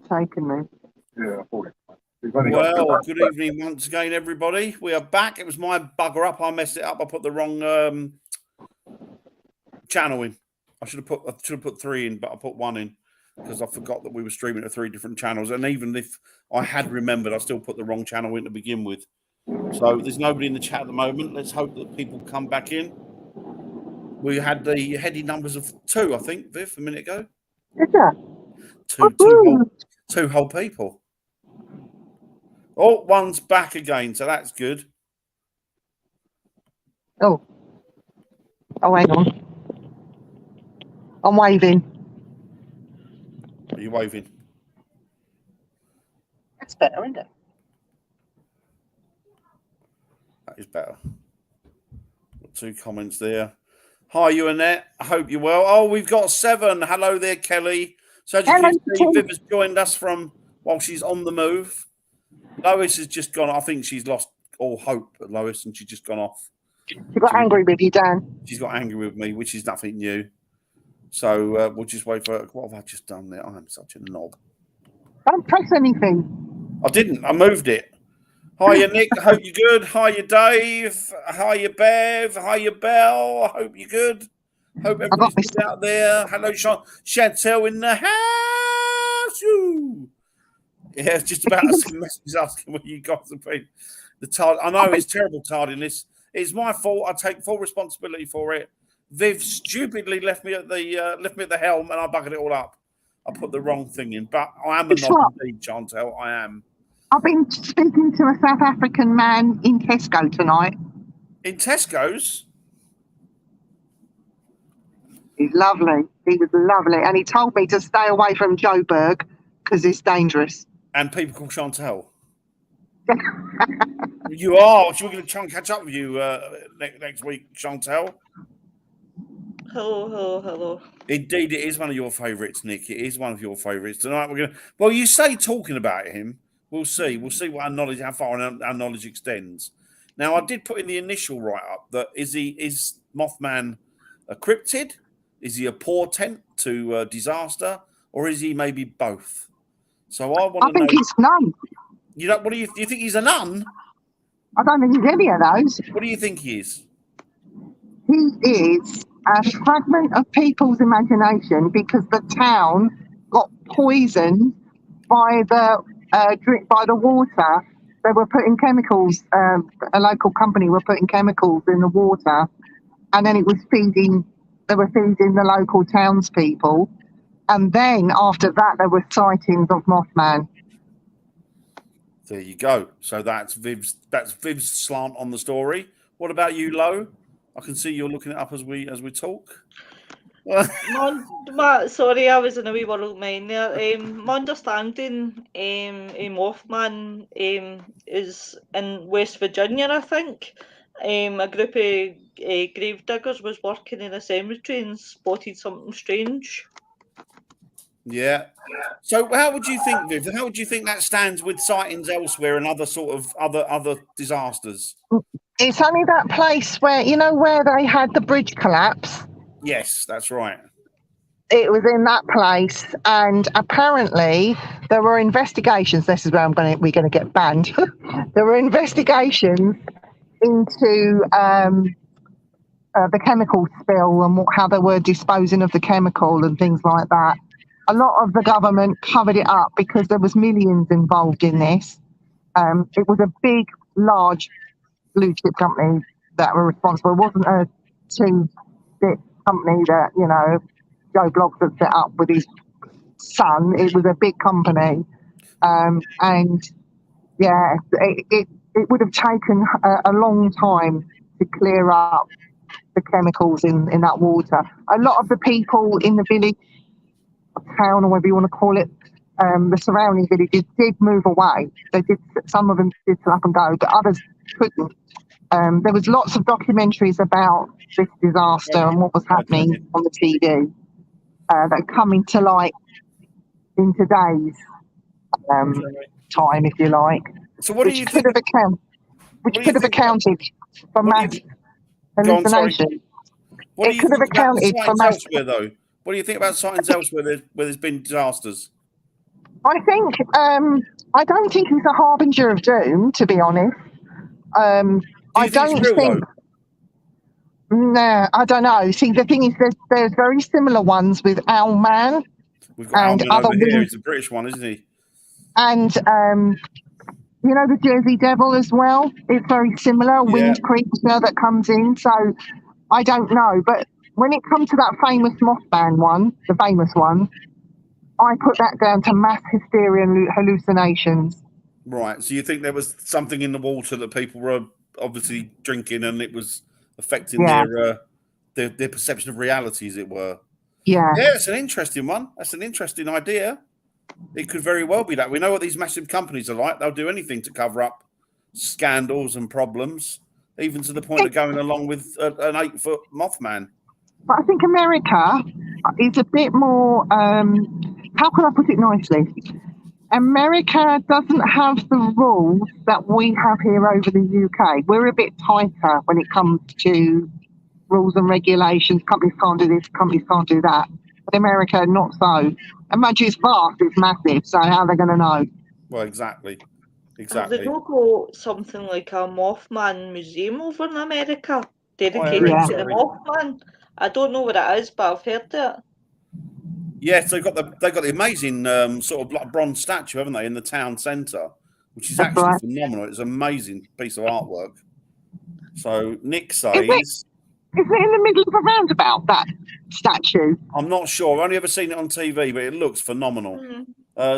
taken me. Yeah, I thought it. Well, good evening once again, everybody. We are back. It was my bugger up. I messed it up. I put the wrong channel in. I should have put 3 in, but I put 1 in because I forgot that we were streaming to 3 different channels. And even if I had remembered, I still put the wrong channel in to begin with. So there's nobody in the chat at the moment. Let's hope that people come back in. We had the heady numbers of 2, I think, Viv, a minute ago. Is that? Two whole people. Oh, 1's back again, so that's good. Oh, hang on. I'm waving. Are you waving? That's better, isn't it? That is better. Got 2 comments there. Hi, you Annette. I hope you're well. Oh, we've got 7. Hello there, Kelly. So as you can see, Viv has joined us from while she's on the move. Lois has just gone. I think she's lost all hope, Lois, and she's just gone off. She got angry with you, Dan. She's got angry with me, which is nothing new. So we'll just wait for her. What have I just done there? I am such a knob. Don't press anything. I didn't. I moved it. Hiya, Nick. I hope you're good. Hiya, Dave. Hiya, Bev. Hiya, Belle. I hope you're good. Hope everybody's good out there. Hello, Chantel in the house. Ooh. Yeah, it's just about asking messages asking what you got to be. The tard. I know it's terrible tardiness. It's my fault. I take full responsibility for it. Viv stupidly left me at the helm, and I buggered it all up. I put the wrong thing in, but I am a knob indeed, Chantel. I am. I've been speaking to a South African man in Tesco tonight. In Tesco's? He's lovely. He was lovely, and he told me to stay away from Joburg because it's dangerous. And people call Chantel. You are. So we're going to try and catch up with you next week, Chantel. Hello. Indeed, it is one of your favourites, Nick. It is one of your favourites. Tonight we're going to... Well, you say talking about him. We'll see. We'll see what how far our knowledge extends. Now, I did put in the initial write-up that is Mothman a cryptid? Is he a portent to disaster? Or is he maybe both? So I want to know... I think he's none. You know, do you think he's a nun? I don't think he's any of those. What do you think he is? He is a fragment of people's imagination because the town got poisoned by the water. They were putting chemicals. A local company were putting chemicals in the water, and then it was feeding. They were feeding the local townspeople, and then after that, there were sightings of Mothman. There you go. So that's Viv's slant on the story. What about you, Lo? I can see you're looking it up as we talk. Sorry, I was in a wee world mind there. My understanding, a Mothman is in West Virginia, I think. A group of grave diggers was working in a cemetery and spotted something strange. Yeah. So how would you think, Viv? How would you think that stands with sightings elsewhere and other sort of other disasters? It's only that place where they had the bridge collapse. Yes, that's right. It was in that place, and apparently there were investigations. This is where we're going to get banned. There were investigations into the chemical spill and how they were disposing of the chemical and things like that. A lot of the government covered it up because there was millions involved in this. It was a big, large blue chip company that were responsible. It wasn't a two-bit company that, Joe Bloggs had set up with his son. It was a big company. And yeah, it would have taken a long time to clear up the chemicals in that water. A lot of the people in the village, town, or whatever you want to call it, the surrounding villages did move away. Some of them did up and go, but others couldn't. There was lots of documentaries about this disaster and what was happening on the TV that coming to light in today's time, if you like. So what do you think? Which could have accounted for mass hallucination. It could have accounted for mass. Elsewhere, though. What do you think about sightings elsewhere where there's been disasters? I think I don't think he's a harbinger of doom, to be honest. Do I you think it's don't real think. though? Nah, I don't know. See, the thing is, there's very similar ones with Owlman We've got and Alman other over here. wing, He's a British one, isn't he? and you know, the Jersey Devil as well. It's very similar, a Yeah. winged creature that comes in. So I don't know, but when it comes to that famous Mothman one, the famous one, I put that down to mass hysteria and hallucinations. Right. So you think there was something in the water that people were obviously drinking, and it was affecting Yeah, their perception of reality, as it were. yeah. Yeah, it's an interesting one. That's an interesting idea. It could very well be that. We know what these massive companies are like. They'll do anything to cover up scandals and problems, even to the point of going along with an 8-foot Mothman. But I think America is a bit more. How can I put it nicely? America doesn't have the rules that we have here over the UK. We're a bit tighter when it comes to rules and regulations. Companies can't do this, companies can't do that. But America, not so. And mind you, it's vast, it's massive, so how are they going to know? Well, exactly. Have they Exactly. not got something like a Mothman museum over in America dedicated Yeah. to the Mothman? I don't know what it is, but I've heard it. Yes, they've got the amazing sort of like bronze statue, haven't they, in the town centre, which is That's actually right. phenomenal. It's an amazing piece of artwork. So Nick Is says, it in the middle of a roundabout, that statue? I'm not sure. I've only ever seen it on TV, but it looks phenomenal.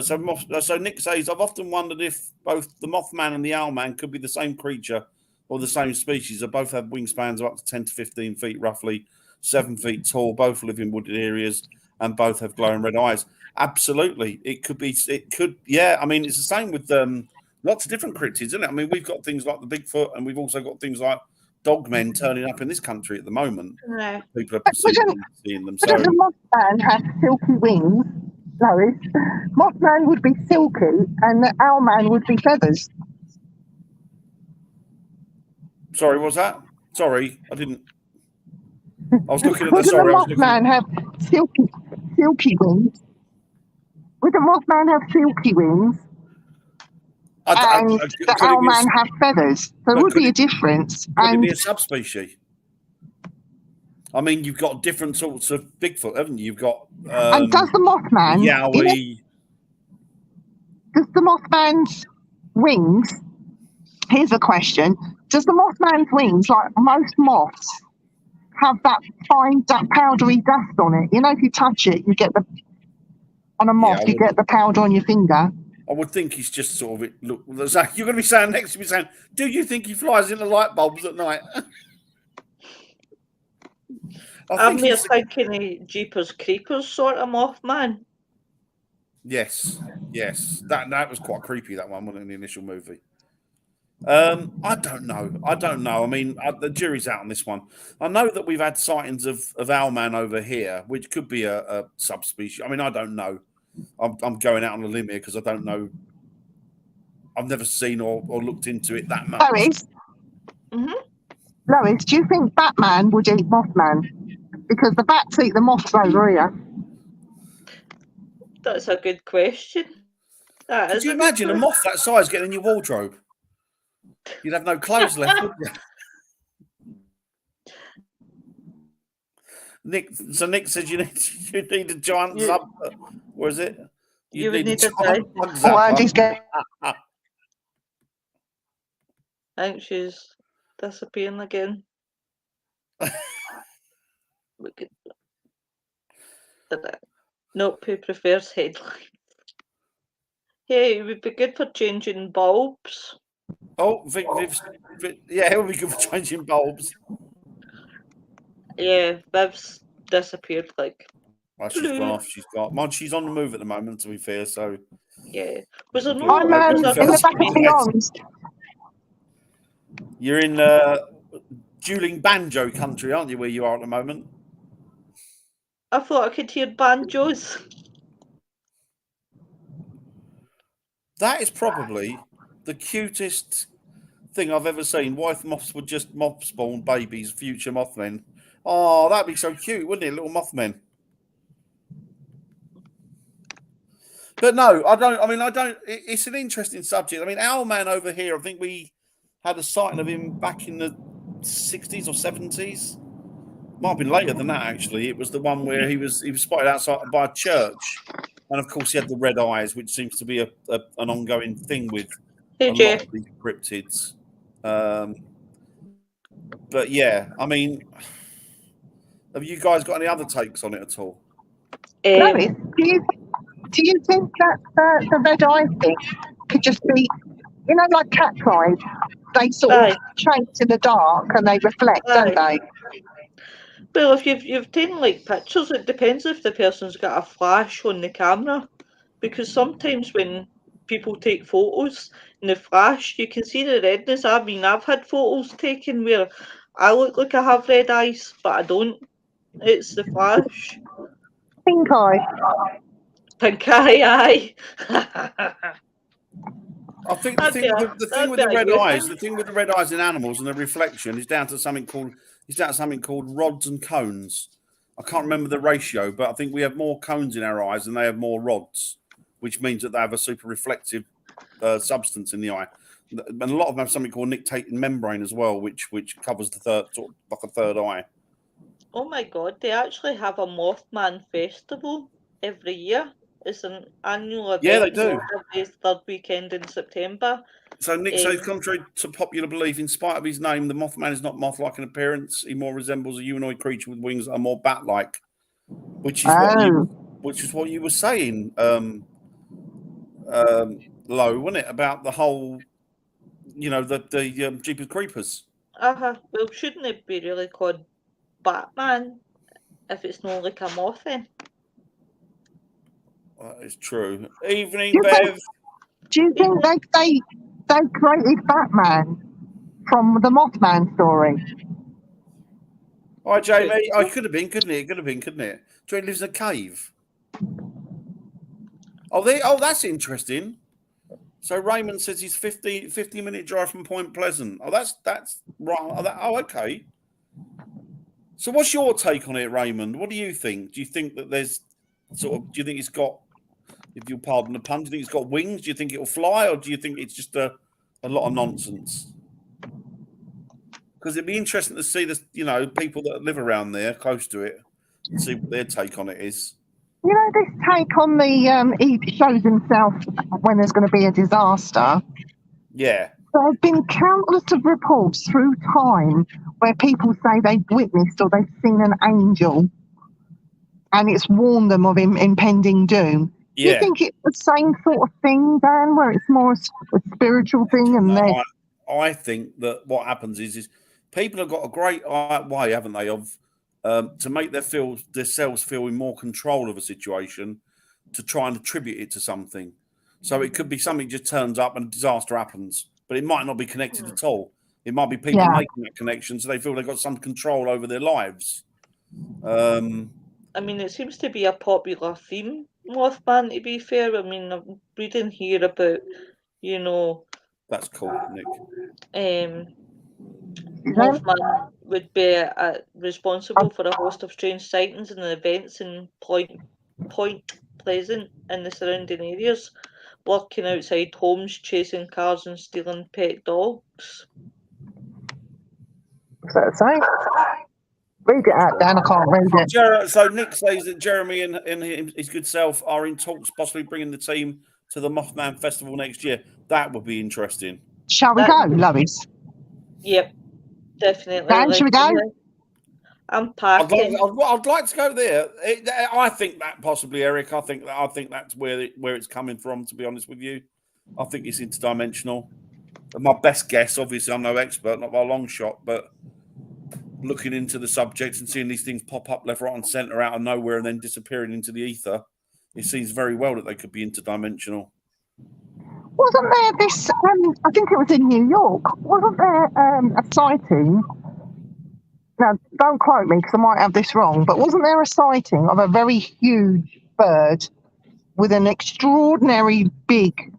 So Nick says, I've often wondered if both the Mothman and the Owlman could be the same creature or the same species. They both have wingspans of up to 10 to 15 feet, roughly 7 feet tall. Both live in wooded areas and both have glowing red eyes. Absolutely, it could be. It could, yeah. I mean, it's the same with lots of different cryptids, isn't it? I mean, we've got things like the Bigfoot, and we've also got things like dogmen turning up in this country at the moment. Yeah. People are But perceiving and seeing them. So wouldn't the Mothman have silky wings, Lois? Mothman would be silky and the Owlman would be feathers. sorry, what was that? Sorry, I didn't. I was looking at the. Wouldn't Sorry, I the was looking. Mothman have silky wings? Would the Mothman have silky wings and the Could it be? Owlman have feathers? There But would be a difference. Could it And be a subspecies? I mean, you've got different sorts of Bigfoot, haven't you? You've got and does the Mothman, Yowie. does the Mothman's wings? Here's a question: does the Mothman's wings, like most moths, have that fine, that powdery dust on it? You know, if you touch it, you get the on a moth, you get the powder on your finger. I would think he's just sort of look. You're going to be saying next to me saying, "Do you think he flies into light bulbs at night?" I'm more thinking a Jeepers Creepers sort of Mothman. Yes, that was quite creepy. That one wasn't in the initial movie. I don't know. I mean, the jury's out on this one. I know that we've had sightings of Owlman over here, which could be a subspecies. I mean, I don't know. I'm going out on a limb here because I don't know. I've never seen or looked into it that much. Lois, do you think Batman would eat Mothman? Because the bats eat the moths over here. That's a good question. Could you imagine a moth that size getting in your wardrobe? You'd have no clothes left, would you? Nick says you need a giant sub. What is it? You would need a giant zapper. I think she's disappearing again. Nope, who prefers headlines? Yeah, it would be good for changing bulbs. Oh, yeah, it would be good for changing bulbs. Yeah, Viv's disappeared like. Well, she's gone off. She's on the move at the moment, to be fair. So yeah, was there no? I'm in the back of beyond. You're in dueling banjo country, aren't you? Where you are at the moment. I thought I could hear banjos. That is probably the cutest thing I've ever seen. Wife moths would just moth spawn babies, future Mothmen. Oh, that'd be so cute, wouldn't it? Little Mothmen. But no, I don't. I mean, I don't. It's an interesting subject. I mean, Owlman over here, I think we had a sighting of him back in the 60s or 70s. Might have been later than that, actually. It was the one where he was spotted outside by a church, and of course he had the red eyes, which seems to be an ongoing thing with Hey, a lot Jeff. of these cryptids. But yeah, I mean, have you guys got any other takes on it at all? Lois, do you think that the red eye thing could just be, you know, like cat's eyes? They sort of change in the dark and they reflect, don't they? Well, if you've taken like pictures, it depends if the person's got a flash on the camera, because sometimes when people take photos in the flash, you can see the redness. I mean, I've had photos taken where I look like I have red eyes, but I don't. It's the flash. Pink eye. Pink eye. I think the thing with the red eyes in animals and the reflection is down to something called rods and cones. I can't remember the ratio, but I think we have more cones in our eyes and they have more rods, which means that they have a super reflective substance in the eye. And a lot of them have something called nictitating membrane as well, which covers the third, sort of like a third eye. Oh my God! They actually have a Mothman festival every year. It's an annual event. Yeah, they do. Every third weekend in September. So Nick says, contrary to popular belief, in spite of his name, the Mothman is not moth-like in appearance. He more resembles a humanoid creature with wings that are more bat-like, which is what you were saying, Lo, wasn't it, about the whole, you know, the Jeepers Creepers. Well, shouldn't it be really called Batman if it's not like a moth then? That is true. Evening, Bev. Do you think they created Batman from the Mothman story? Hi, Jamie. Oh, it could have been, couldn't it? It could have been, couldn't it? So he lives in a cave. Oh, that's interesting. So Raymond says he's 50-minute drive from Point Pleasant. Oh, that's right. Oh, okay. So what's your take on it, Raymond? What do you think? Do you think that there's do you think it's got, if you'll pardon the pun, do you think it's got wings? Do you think it'll fly, or do you think it's just a lot of nonsense? Because it'd be interesting to see this, you know, people that live around there, close to it, and see what their take on it is. You know, this take on the he shows himself when there's going to be a disaster. Yeah. There have been countless of reports through time where people say they've witnessed or they've seen an angel, and it's warned them of impending doom. Yeah. Do you think it's the same sort of thing, Dan, where it's more a spiritual thing? I think that what happens is people have got a great way, haven't they, of to make themselves feel in more control of a situation, to try and attribute it to something. So it could be something just turns up and a disaster happens, but it might not be connected at all. It might be people making that connection, so they feel they've got some control over their lives. I mean, it seems to be a popular theme, Mothman, to be fair. I mean, I'm reading here about, you know... That's cool, Nick. Mothman would be responsible for a host of strange sightings and events in Point Pleasant and the surrounding areas, lurking outside homes, chasing cars and stealing pet dogs. Is that the same? Read it out, Dan. I can't read it. So Nick says that Jeremy and his good self are in talks, possibly bringing the team to the Mothman Festival next year. That would be interesting. Shall we go, Lois? Yep, definitely. Dan, shall we go? I'm packing. I'd like to go there. I think that possibly, Eric. I think that's where it's coming from. To be honest with you, I think it's interdimensional. My best guess, obviously, I'm no expert, not by a long shot, but looking into the subject and seeing these things pop up left, right, and centre out of nowhere and then disappearing into the ether, it seems very well that they could be interdimensional. Wasn't there this? I think it was in New York. Wasn't there a sighting? Now, don't quote me because I might have this wrong, but wasn't there a sighting of a very huge bird with an extraordinary big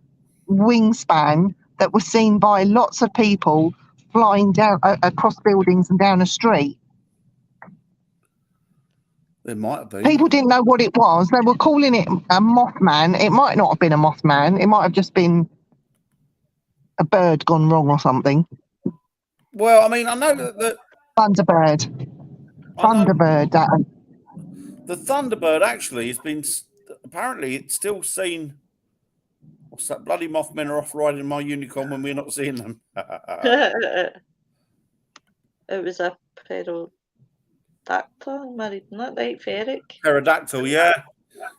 wingspan that was seen by lots of people flying down across buildings and down a street? It might have been. People didn't know what it was. They were calling it a Mothman. It might not have been a Mothman. It might have just been a bird gone wrong or something. Well, I mean, I know that Thunderbird. Thunderbird. The Thunderbird actually has been, apparently it's still seen. What's that? Bloody Mothman are off riding my unicorn when we're not seeing them. It was a pterodactyl, am I reading that right, Ferric? Pterodactyl, yeah.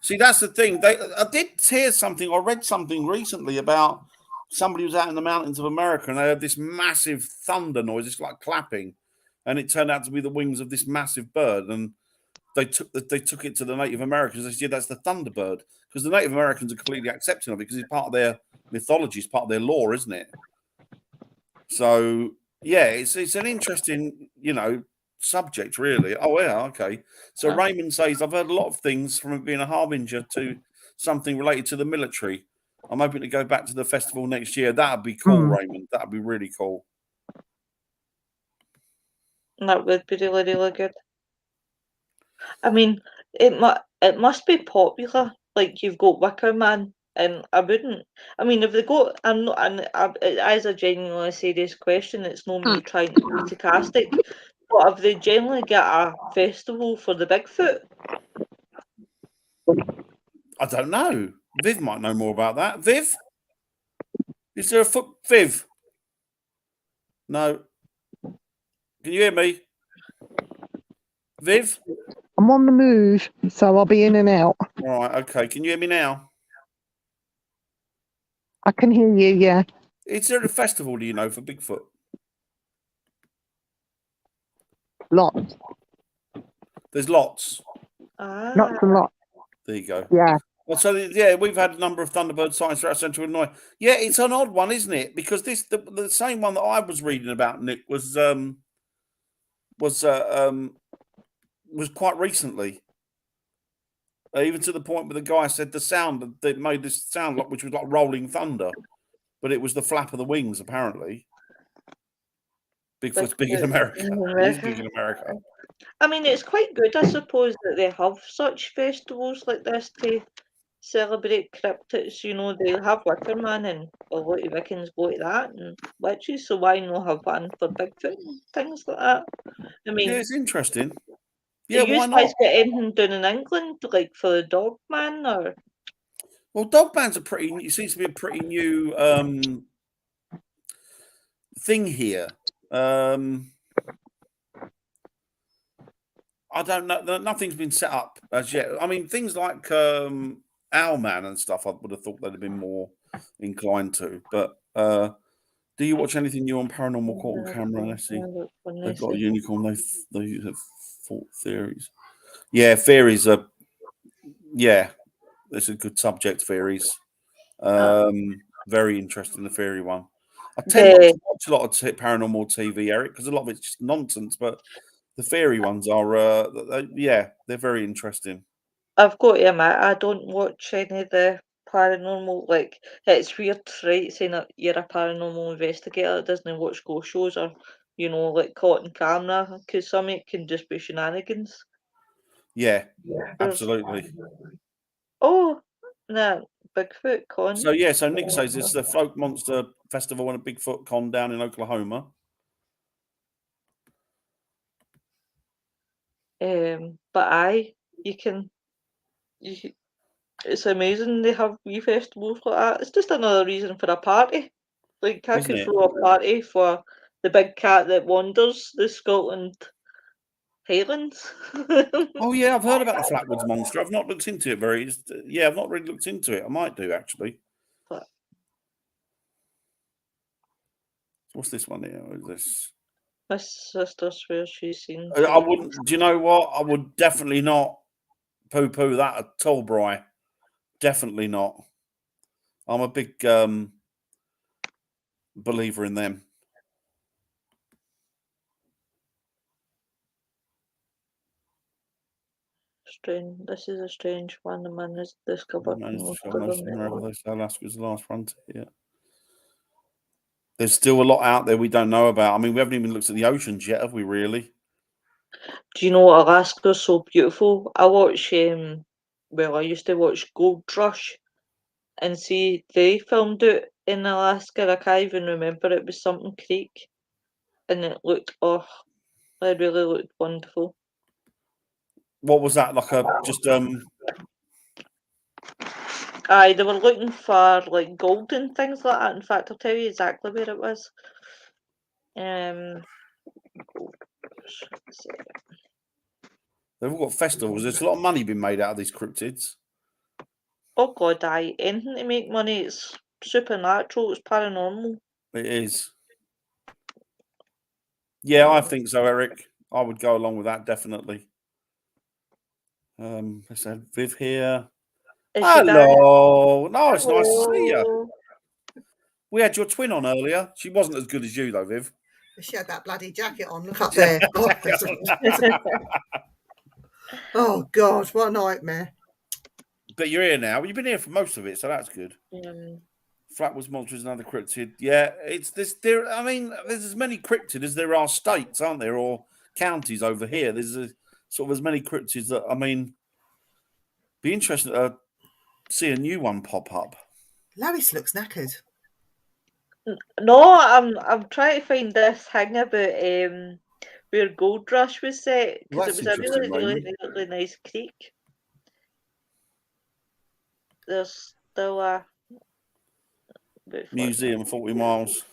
See, that's the thing. I did hear something, or read something recently about somebody who was out in the mountains of America and they heard this massive thunder noise, it's like clapping, and it turned out to be the wings of this massive bird. And they took it to the Native Americans. They said that's the Thunderbird, because the Native Americans are completely accepting of it because it's part of their mythology, it's part of their lore, isn't it? So yeah, it's an interesting, subject, really. Oh yeah, okay. So Raymond says, I've heard a lot of things from it being a harbinger to something related to the military. I'm hoping to go back to the festival next year. That'd be cool, Raymond. That'd be really cool. That would be really, really good. I mean, it must be popular. Like, you've got Wicker Man, and I wouldn't. I mean, if they go, I'm not, and as a genuinely serious question, it's not me trying to be sarcastic. But have they generally got a festival for the Bigfoot? I don't know. Viv might know more about that. Viv, is there a foot? Viv, no. Can you hear me, Viv? I'm on the move, so I'll be in and out. All right, okay. Can you hear me now? I can hear you, yeah. Is there a festival, do you know, for Bigfoot? Lots. There's lots. Lots and lots. There you go. Yeah. Well, so yeah, we've had a number of Thunderbird sightings throughout Central Illinois. Yeah, it's an odd one, isn't it? Because the same one that I was reading about, Nick, was quite recently. Even to the point where the guy said the sound that made this sound, like, which was like rolling thunder, but it was the flap of the wings. Apparently, Bigfoot's big in America. He's big in America. I mean, it's quite good, I suppose, that they have such festivals like this to celebrate cryptids. They have Wicker Man, and a lot of Wiccans go to that, and witches, so why not have one for Bigfoot and things like that? I mean, yeah, it's interesting. Yeah, do why you not? guys get anything done in England, like for the Dog Man, or? Well, Dog Man's it seems to be a pretty new thing here. I don't know. Nothing's been set up as yet. I mean, things like Owlman and stuff, I would have thought they'd have been more inclined to. But do you watch anything new on Paranormal Caught on Camera, Nessie? They've got a unicorn. They have thought theories. Yeah, theories are. Yeah, it's a good subject. Theories. Very interesting. The theory one. I tend not to watch a lot of paranormal TV, Eric, because a lot of it's just nonsense. But the fairy ones are, they're very interesting. I've got to admit, I don't watch any of the paranormal. Like, it's weird, right, saying that you're a paranormal investigator that doesn't watch ghost shows or, like Caught on Camera, because some of it can just be shenanigans. Yeah, absolutely. Oh, no, Bigfoot Con. So Nick says it's the Folk Monster Festival and a Bigfoot Con down in Oklahoma. But it's amazing they have wee festivals like that. It's just another reason for a party. Like, I could throw a party for the big cat that wanders the Scotland Highlands. Oh yeah, I've heard about the Flatwoods Monster. I've not looked into it I've not really looked into it. I might do, actually. But what's this one here? What is this? My sister swears she's seen. I wouldn't. Do you know what? I would definitely not poo-poo that at all, Bri. Definitely not. I'm a big believer in them. Strange. This is a strange one. The man has discovered. Alaska's the last frontier. There's still a lot out there we don't know about. I mean, we haven't even looked at the oceans yet, have we? Really? Do you know Alaska's so beautiful? I used to watch Gold Rush, and see they filmed it in Alaska. I can't even remember. It was something creek, and it looked it really looked wonderful. What was that like? Aye, they were looking for like gold and things like that. In fact, I'll tell you exactly where it was. Gold Rush, let's see. They've all got festivals. There's a lot of money being made out of these cryptids. Oh God, aye, anything to make money. It's supernatural. It's paranormal. It is. Yeah, I think so, Eric. I would go along with that definitely. Let's have Viv here. Is she back? Hello. No, it's nice to see you. Hello. We had your twin on earlier. She wasn't as good as you though, Viv. She had that bloody jacket on. Look up there. Oh God, what a nightmare. But you're here now. You've been here for most of it, so that's good. Flatwoods Monster is another cryptid. Yeah, it's this. I mean, there's as many cryptids as there are states, aren't there, or counties over here? There's sort of as many cryptids that be interesting to see a new one pop up. Lois looks knackered. No, I'm trying to find this thing about where Gold Rush was set, because it was a really nice creek. There's still a museum 40 miles.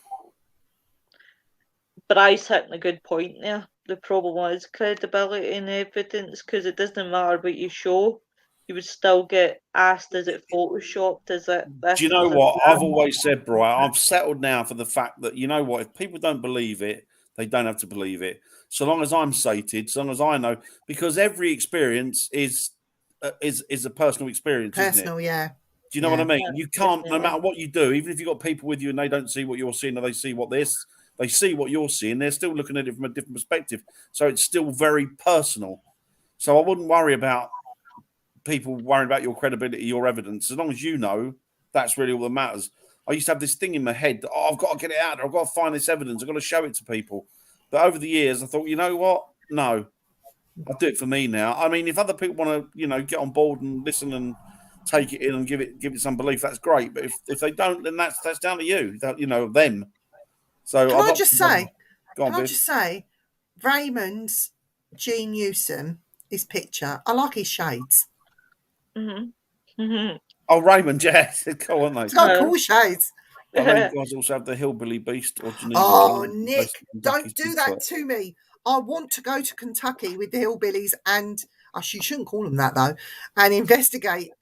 Bryce hitting a good point there. The problem is credibility and evidence, because it doesn't matter what you show, you would still get asked, is it photoshopped? Is it this? Do you know what? I've always said, Brian, I've settled now for the fact that, you know what, if people don't believe it, they don't have to believe it. So long as I'm sated, so long as I know, because every experience is a personal experience, Personal, isn't it? yeah. Do you know what I mean? You can't, no matter what you do, even if you've got people with you and they don't see what you're seeing, or they see they see what you're seeing, they're still looking at it from a different perspective. So it's still very personal. So I wouldn't worry about people worrying about your credibility, your evidence. As long as you know, that's really all that matters. I used to have this thing in my head that, I've got to get it out there. I've got to find this evidence. I've got to show it to people. But over the years, I thought, you know what? No, I'll do it for me now. I mean, if other people want to, get on board and listen and take it in and give it some belief, that's great. But if they don't, then that's down to you, them. So Can I just say, Raymond's Gene Newsom, his picture, I like his shades. Oh, Raymond, yeah. Cool, aren't they? It's got cool shades. I know you guys also have the Hillbilly Beast or Geneva. Oh, Nick, don't do that to me. I want to go to Kentucky with the hillbillies and, you shouldn't call them that though, and investigate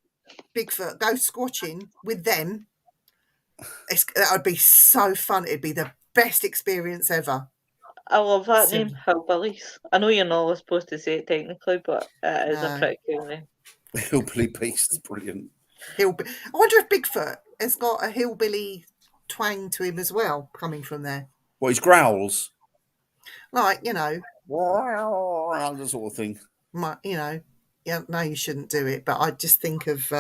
Bigfoot, go squatching with them. That would be so fun. It'd be the best experience ever. I love that name, Hillbillies. I know you're not supposed to say it technically, but it is a pretty cool name. Hillbilly Beast is brilliant. I wonder if Bigfoot has got a hillbilly twang to him as well, coming from there. What, his growls? Like, that sort of thing. No, you shouldn't do it, but I just think of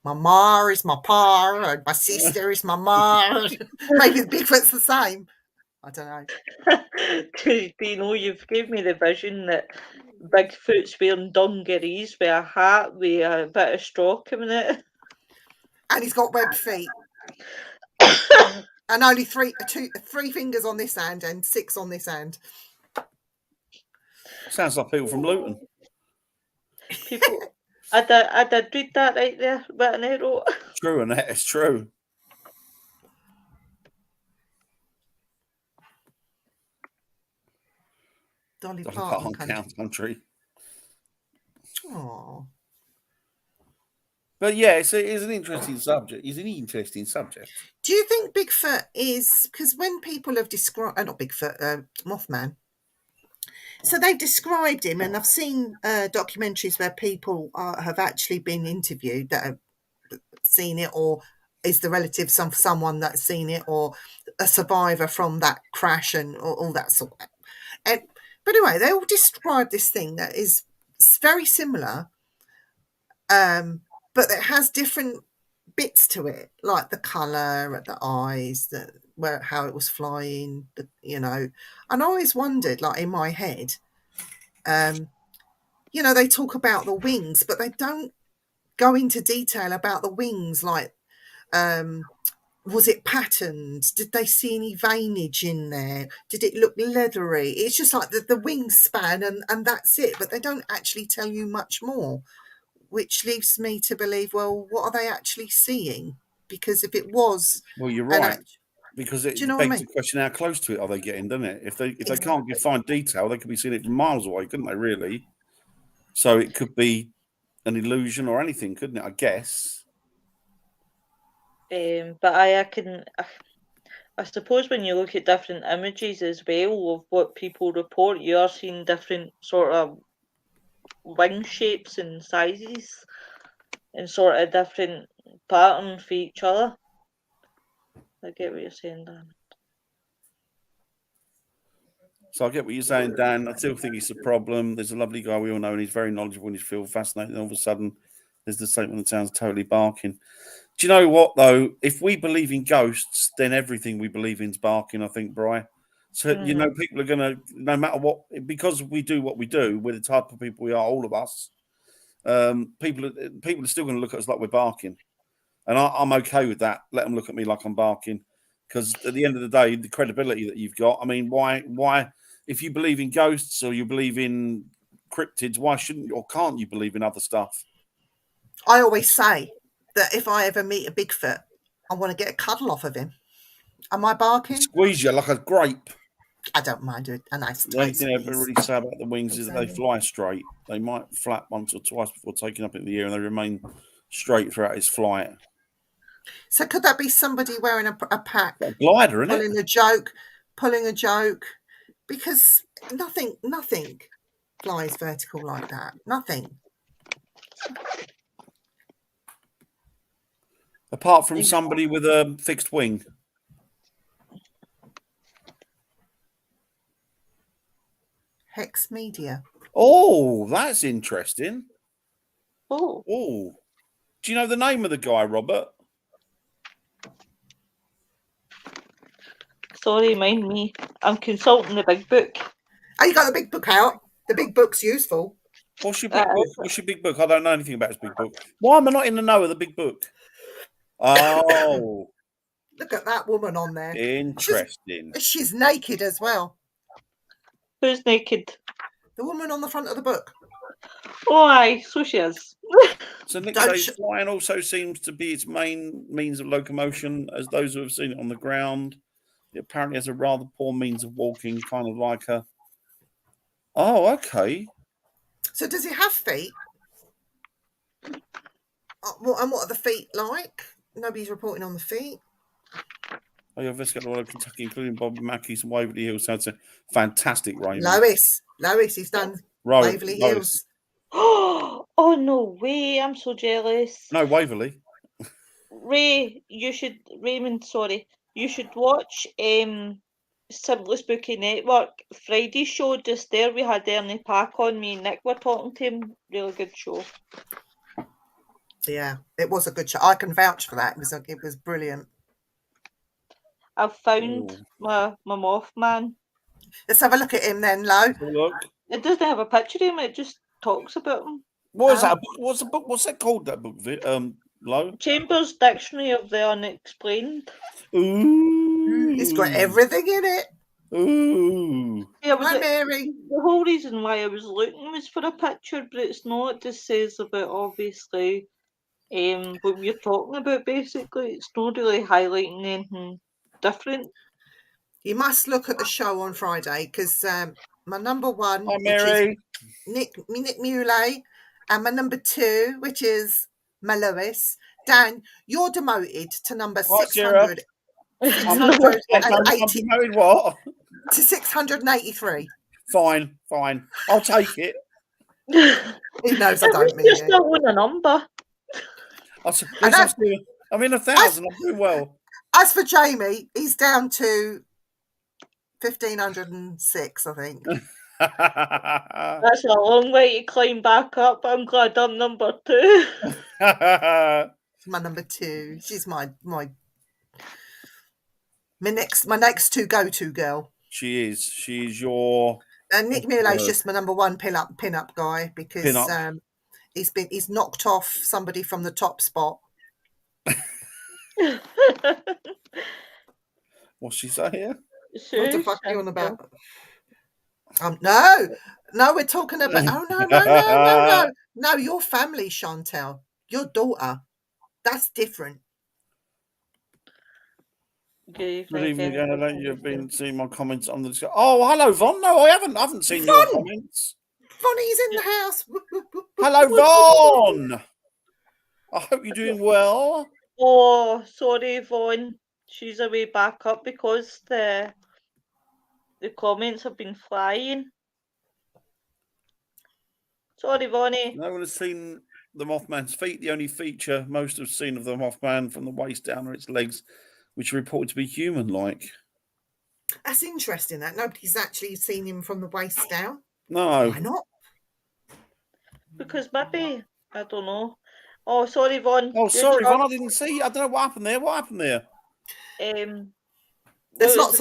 my ma is my pa, and my sister is my ma. Maybe Bigfoot's the same. I don't know. Do you know, you've gave me the vision that Bigfoot's wearing dungarees with a hat with a bit of straw coming out. And he's got webbed feet. And only three fingers on this hand and 6 on this hand. Sounds like people from Luton. I did read that right there, but an arrow. True, and it's true. Dolly Parton country. Oh. But yeah, it's an interesting subject. It's an interesting subject. Do you think Bigfoot is, because when people have described, not Bigfoot, Mothman, so they've described him, and I've seen documentaries where people have actually been interviewed that have seen it, or is the relative someone that's seen it, or a survivor from that crash and all that sort of. But anyway, they all describe this thing that is very similar, but it has different bits to it, like the colour, the eyes, how it was flying, And I always wondered, like in my head, You know, they talk about the wings, but they don't go into detail about the wings, like was it patterned? Did they see any veinage in there? Did it look leathery? It's just like the wingspan and that's it, but they don't actually tell you much more, which leaves me to believe, well, what are they actually seeing? Because if it was... Well, you're right. Because it Do you know what I begs mean? the question, how close to it are they getting, doesn't it? If they Exactly. can't find detail, they could be seeing it from miles away, couldn't they, really? So it could be an illusion or anything, couldn't it, I guess? But I suppose when you look at different images as well of what people report, you are seeing different sort of wing shapes and sizes and sort of different patterns for each other. I get what you're saying, Dan. So I get what you're saying, Dan. I still think it's a problem. There's a lovely guy we all know, and he's very knowledgeable in his field, fascinating. And all of a sudden, there's the statement that sounds totally barking. Do you know what, though? If we believe in ghosts, then everything we believe in is barking, I think, Bri. So, you know, people are going to, no matter what, because we do what we do, we're the type of people we are, all of us, people are still going to look at us like we're barking. And I'm okay with that. Let them look at me like I'm barking. Because at the end of the day, the credibility that you've got, I mean, why, if you believe in ghosts or you believe in cryptids, why shouldn't or can't you believe in other stuff? I always say that if I ever meet a Bigfoot, I want to get a cuddle off of him. Am I barking? Squeeze you like a grape. I don't mind a nice The only tight thing I squeeze. really say about the wings is that they fly straight. They might flap once or twice before taking up in the air, and they remain straight throughout his flight. So could that be somebody wearing a pack, a glider, isn't pulling a joke? Because nothing flies vertical like that. Nothing. Apart from somebody with a fixed wing. Hex Media. Oh, that's interesting. Oh. Do you know the name of the guy, Robert? Sorry, mind me. I'm consulting the big book. Oh, you got the big book out? The big book's useful. What's your big book? What's your big book? I don't know anything about his big book. Why am I not in the know of the big book? Oh. Look at that woman on there. Interesting. She's naked as well. Who's naked? The woman on the front of the book. Oh, aye, so she is. So Nick says flying also seems to be its main means of locomotion, as those who have seen it on the ground. It apparently has a rather poor means of walking, kind of like a... Oh, okay. So does it have feet? And what are the feet like? Nobody's reporting on the feet. Oh, you've got a lot of Kentucky, including Bobby Mackey's and Waverly Hills. So it's a fantastic rain. Lois, he's done Waverly Hills. Oh, no way. I'm so jealous. No, Waverly. Raymond, sorry. You should watch Simply Spooky Network. Friday's show just there. We had Ernie Pack on. Me and Nick were talking to him. Really good show. Yeah, it was a good show. I can vouch for that. It was brilliant. I've found my Mothman. Let's have a look at him then, Lo. Look. It doesn't have a picture of him. It just talks about him. What is that? What's the book? What's that called? That book, Lo? Chambers' Dictionary of the Unexplained. Ooh, it's got everything in it. Ooh. Yeah, Hi, Mary. The whole reason why I was looking was for a picture, but it's not. It just says about obviously what we're talking about. Basically, it's not really highlighting anything different. You must look at the show on Friday because my number one, Hi, Mary. Nick Muley, and my number two, which is my Lois. Dan, you're demoted to number 600. 680. Demoted what? To 683. Fine. I'll take it. He knows I don't mean it. You're still on a number. I'm in 1,000. I'm doing well. As for Jamie, he's down to 1,506, I think. That's a long way to climb back up. I'm glad I'm number two. My number two. She's my next to go-to girl. She is. She's your Nick Mueller's just my number one pin-up guy because Pin-up. he's knocked off somebody from the top spot. What's she say here? What the fuck are you on about? No, we're talking about. Oh no! Your family, Chantel, your daughter. That's different. Good evening again. I know you've been seeing my comments on the. Oh, hello, Von. No, I haven't seen your comments. Vonnie's in the house. Hello, Von. I hope you're doing well. Oh, sorry, Vaughn. She's away back up because the comments have been flying. Sorry, Vonnie. No one has seen the Mothman's feet. The only feature most have seen of the Mothman from the waist down are its legs, which are reported to be human-like. That's interesting. That nobody's actually seen him from the waist down. No. Why not? Because maybe, I don't know. Oh, sorry, Vaughn. Oh, sorry, Von. I didn't see. I don't know what happened there. What happened there? There's lots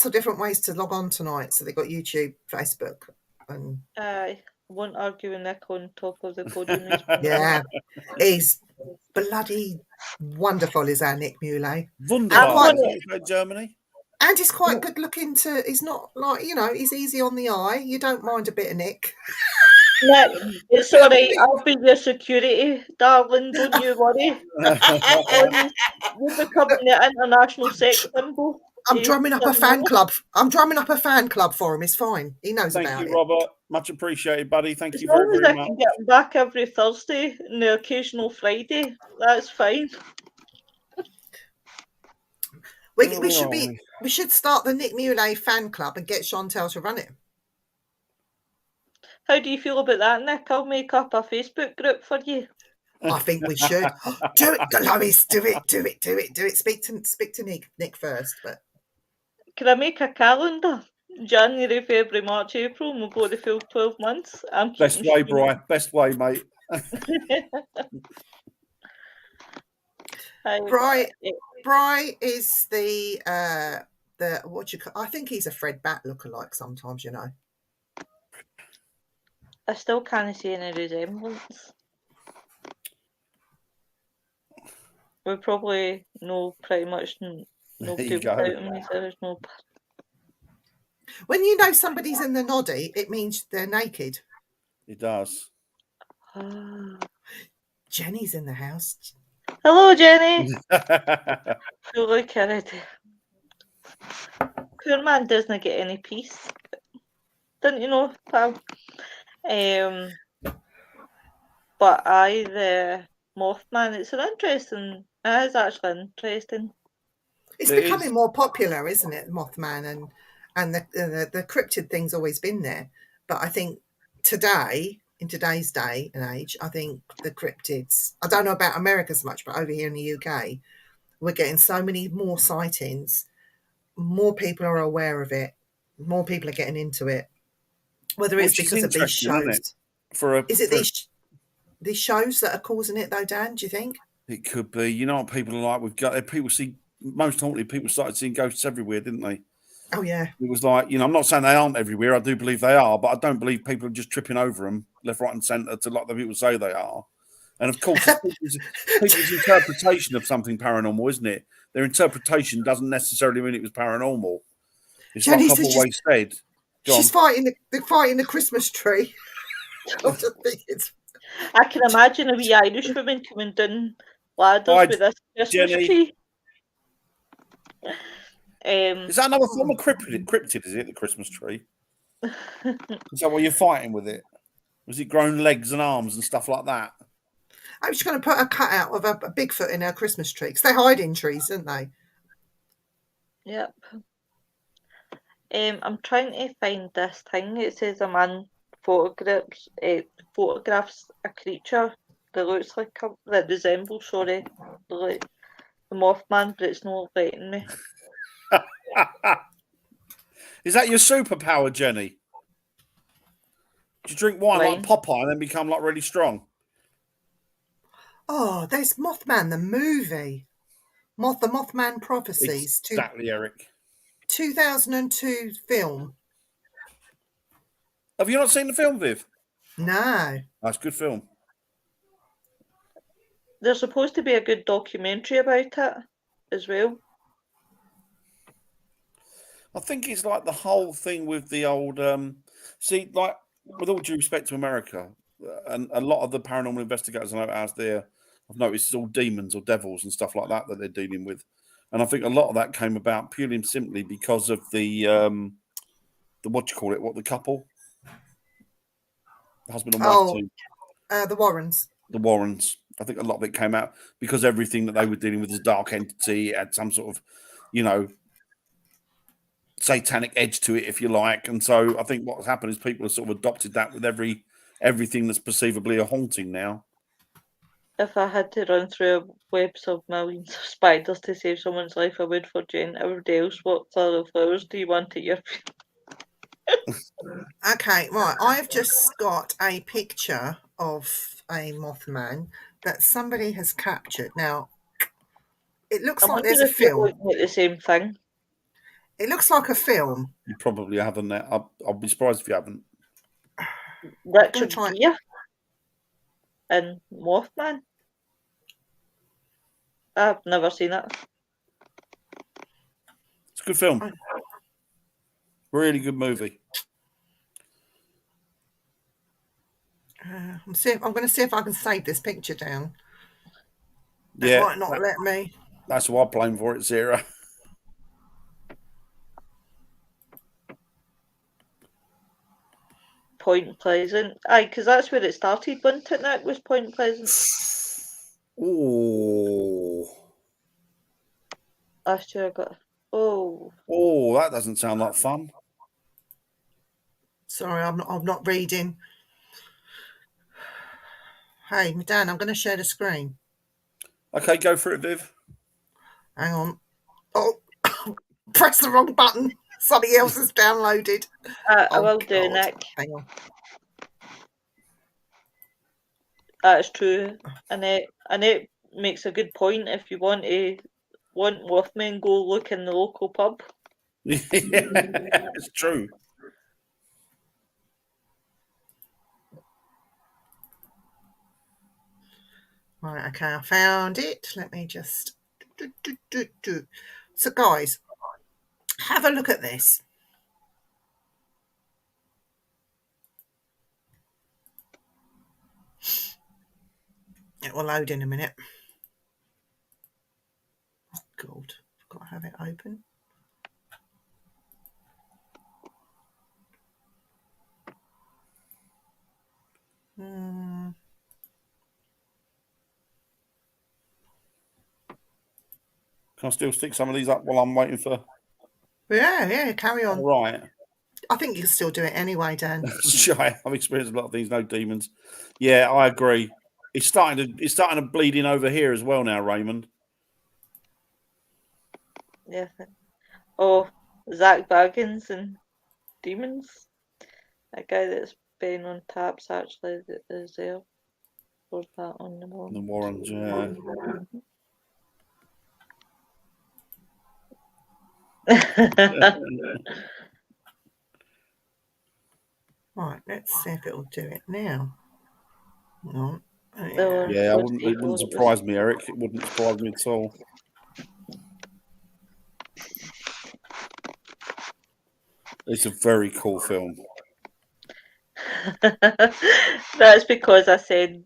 of different ways to log on tonight. So they've got YouTube, Facebook, and I won't argue with Nick on top of the podium. yeah, he's bloody wonderful. Is our Nick Muley? Wunderbar. Germany. And he's quite good looking. He's not like he's easy on the eye. You don't mind a bit of Nick. Nick, it's all right. I'll be your security, darling. Don't you worry. You're becoming the international sex symbol. I'm drumming up a fan club. I'm drumming up a fan club for him. It's fine. He knows about it. Thank you, Robert. Much appreciated, buddy. Thank you very, very much. I can get him back every Thursday and the occasional Friday. That's fine. We should start the Nick Muley fan club and get Chantel to run it. How do you feel about that, Nick? I'll make up a Facebook group for you. I think we should. Do it, Lois. Do it. Speak to Nick first. But can I make a calendar? January, February, March, April, and we'll go the full 12 months. Best way, Bri. Best way, mate. Bri is the what you call. I think he's a Fred Bat lookalike sometimes. I still can't see any resemblance. We probably know pretty much no people about him. There's no. When you know somebody's in the noddy, it means they're naked. It does. Jenny's in the house. Hello, Jenny. Fully carried. Poor man doesn't get any peace. Didn't you know, pal? But the Mothman, it's interesting. It is actually interesting. It's becoming more popular, isn't it? Mothman and the cryptid thing's always been there, but I think in today's day and age, I think the cryptids. I don't know about America so much, but over here in the UK, we're getting so many more sightings. More people are aware of it. More people are getting into it. Whether it's because of these shows, these shows that are causing it, though, Dan? Do you think it could be? You know what people are like. We've got people see. Most haunted people started seeing ghosts everywhere, didn't they? Oh yeah. It was like I'm not saying they aren't everywhere. I do believe they are, but I don't believe people are just tripping over them left, right, and centre to like the people say they are. And of course, it's people's interpretation of something paranormal, isn't it? Their interpretation doesn't necessarily mean it was paranormal. It's like I've always said. She's fighting the Christmas tree. I can imagine a wee Irish woman coming down ladders with this Christmas tree. Is that another form of cryptid? Is it the Christmas tree? Is that what you're fighting with it? Was it grown legs and arms and stuff like that? I was going to put a cutout of a Bigfoot in her Christmas tree because they hide in trees, don't they? Yep. I'm trying to find this thing. It says a man photographs a creature that looks like that resembles the Mothman, but it's not letting me. Is that your superpower, Jenny? Do you drink wine like Popeye and then become like really strong? Oh, there's Mothman, the movie. The Mothman Prophecies. Exactly, Eric. 2002 film. Have you not seen the film, Viv? No. That's a good film. There's supposed to be a good documentary about it as well. I think it's like the whole thing with the old. See, like with all due respect to America, and a lot of the paranormal investigators I know out there, I've noticed it's all demons or devils and stuff like that they're dealing with, and I think a lot of that came about purely and simply because of the what do you call it? What the couple, the husband and wife team, The Warrens. the Warrens. I think a lot of it came out because everything that they were dealing with as a dark entity had some sort of, satanic edge to it, if you like. And so I think what's happened is people have sort of adopted that with everything that's perceivably a haunting now. If I had to run through webs of millions of spiders to save someone's life, I would for Jen. Everybody else, what other flowers do you want at your Okay, right. I've just got a picture of a Mothman that somebody has captured. Now, it looks I like wonder there's a if you're film. looking at the same thing. It looks like a film. You probably haven't. I'll be surprised if you haven't. Richard try it. Gere and Mothman. I've never seen it. It's a good film. Really good movie. I'm going to see if I can save this picture down. Yeah, It might not let me. That's why I'm playing for it, Sarah. Point Pleasant. Aye, because that's where it started, wasn't it, Nick? Was Point Pleasant. Oh. Last year I got... Oh. Oh, that doesn't sound like fun. Sorry, I'm not reading. Hey, Dan, I'm going to share the screen. Okay, go for it, Viv. Hang on. Oh, press the wrong button. Something else is downloaded. I will do, Nick. Hang on. That is true. Annette makes a good point. If you want Mothman, go look in the local pub. Yeah, it's true. Right, okay, I found it. Let me just... So, guys, have a look at this. It will load in a minute. Oh, God. I've got to have it open. Can I still stick some of these up while I'm waiting for... Yeah, carry on. All right. I think you can still do it anyway, Dan. Shy. I've experienced a lot of things, no demons. Yeah, I agree. It's starting to bleed in over here as well now, Raymond. Yeah. Oh, Zach Baggins and Demons. That guy that's been on taps actually is there for that on the Warrens. The Warrens, yeah. Right, let's see if it'll do it now. Hang on. Yeah, it wouldn't surprise me, Eric. It wouldn't surprise me at all. It's a very cool film. That's because I said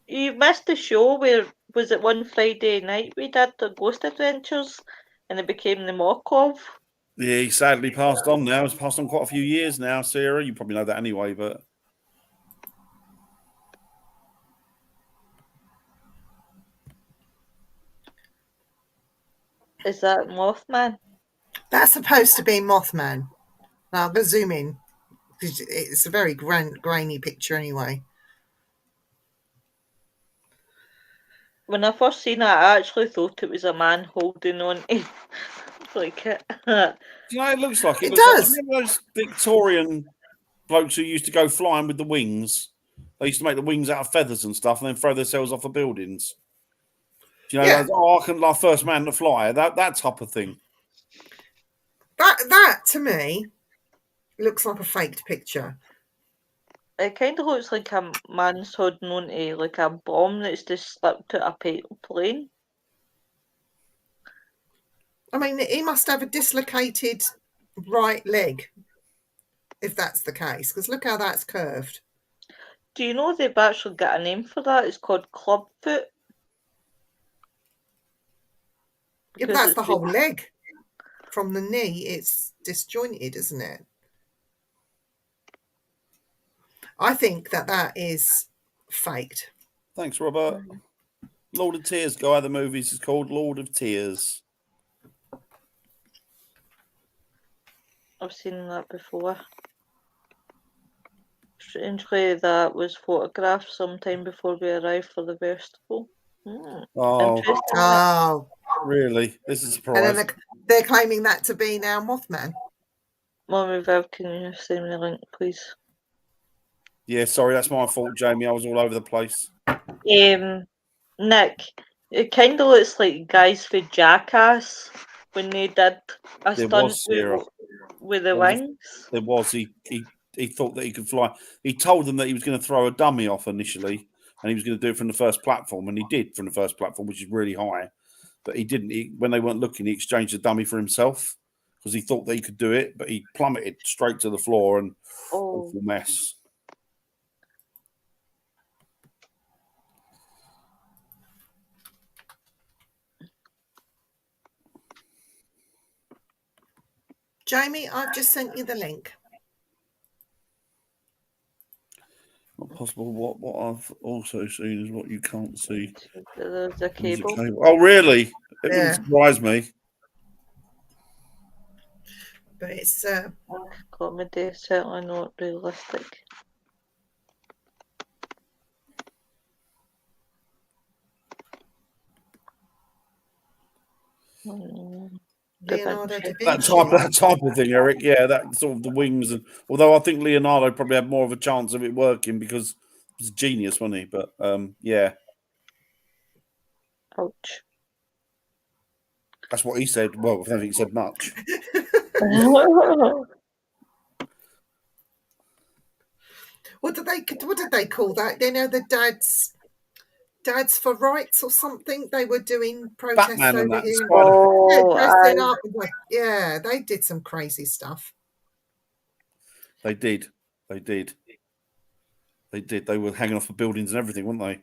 you missed the show where was it one Friday night we did the Ghost Adventures and it became the Mokov. Yeah, he sadly passed on now. He's passed on quite a few years now, Sarah. You probably know that anyway, but... Is that Mothman? That's supposed to be Mothman. Now, I'm going to zoom in. It's a very grainy picture anyway. When I first seen it, I actually thought it was a man holding on to like it. You know, it looks like It looks does. Like, remember those Victorian blokes who used to go flying with the wings? They used to make the wings out of feathers and stuff and then throw themselves off the buildings. Do you know, Yeah. I can like first man to fly, that type of thing. That to me Looks like a faked picture. It kind of looks like a man's holding on to like a bomb that's just slipped out a plane. I mean, he must have a dislocated right leg, if that's the case, because look how that's curved. Do you know they've actually got a name for that? It's called clubfoot. Yeah, but that's the whole leg. From the knee, it's disjointed, isn't it? I think that is faked. Thanks, Robert. Lord of Tears guy. The movies is called Lord of Tears. I've seen that before. Strangely, that was photographed sometime before we arrived for the festival. Oh, Interesting. Oh, really? This is a surprise. and then they're claiming that to be now Mothman. Mommy Viv, can you send me the link, please? Yeah, sorry, that's my fault, Jamie. I was all over the place. Nick, it kind of looks like guys for Jackass when they did a stunt with the wings. There was. He thought that he could fly. He told them that he was going to throw a dummy off initially, and he was going to do it from the first platform, and he did from the first platform, which is really high. But he didn't. When they weren't looking, he exchanged the dummy for himself because he thought that he could do it, but he plummeted straight to the floor and awful mess. Jamie, I've just sent you the link. Not possible. What I've also seen is what you can't see. There's a cable. Oh, really? It wouldn't surprise me. But it's comedy, certainly not realistic. Leonardo da Vinci. That type of thing, Eric. Yeah, that sort of the wings. And although I think Leonardo probably had more of a chance of it working because he was a genius, wasn't he? But yeah. Ouch. That's what he said. Well, I don't think he said much. What did they call that? You know, the dads for rights or something. They were doing protests Batman over here. Dressing up. Yeah, they did some crazy stuff. They did. They were hanging off the buildings and everything, weren't they?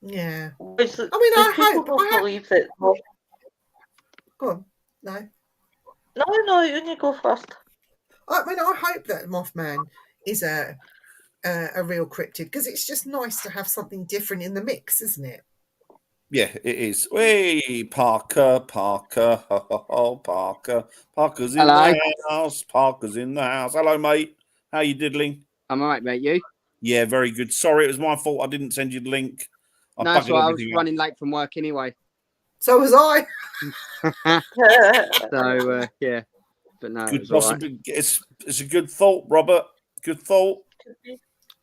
Yeah. I mean, I believe that. Go on. No, you need to go first. I mean, I hope that Mothman is a real cryptid because it's just nice to have something different in the mix, isn't it? Yeah, it is. Hey, Parker, Parker's in the house. Parker's in the house. Hello, mate. How you diddling? I'm all right, mate. You? Yeah, very good. Sorry, it was my fault. I didn't send you the link. No, that's right. I was running late from work anyway. So was I. So yeah, but no, good it's a good thought, Robert. Good thought.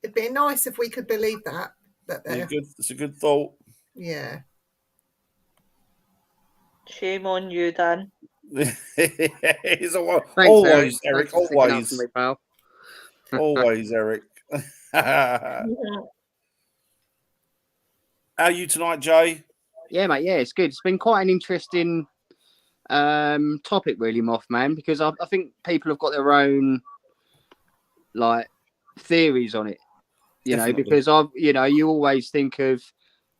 It'd be nice if we could believe that. It's a good thought. Yeah. Shame on you, Dan. It's Thanks, always, Eric. Always, me, pal. Always, Eric. How are you tonight, Jay? Yeah, mate. Yeah, it's good. It's been quite an interesting topic, really, Mothman, because I think people have got their own like theories on it. You know, because you always think of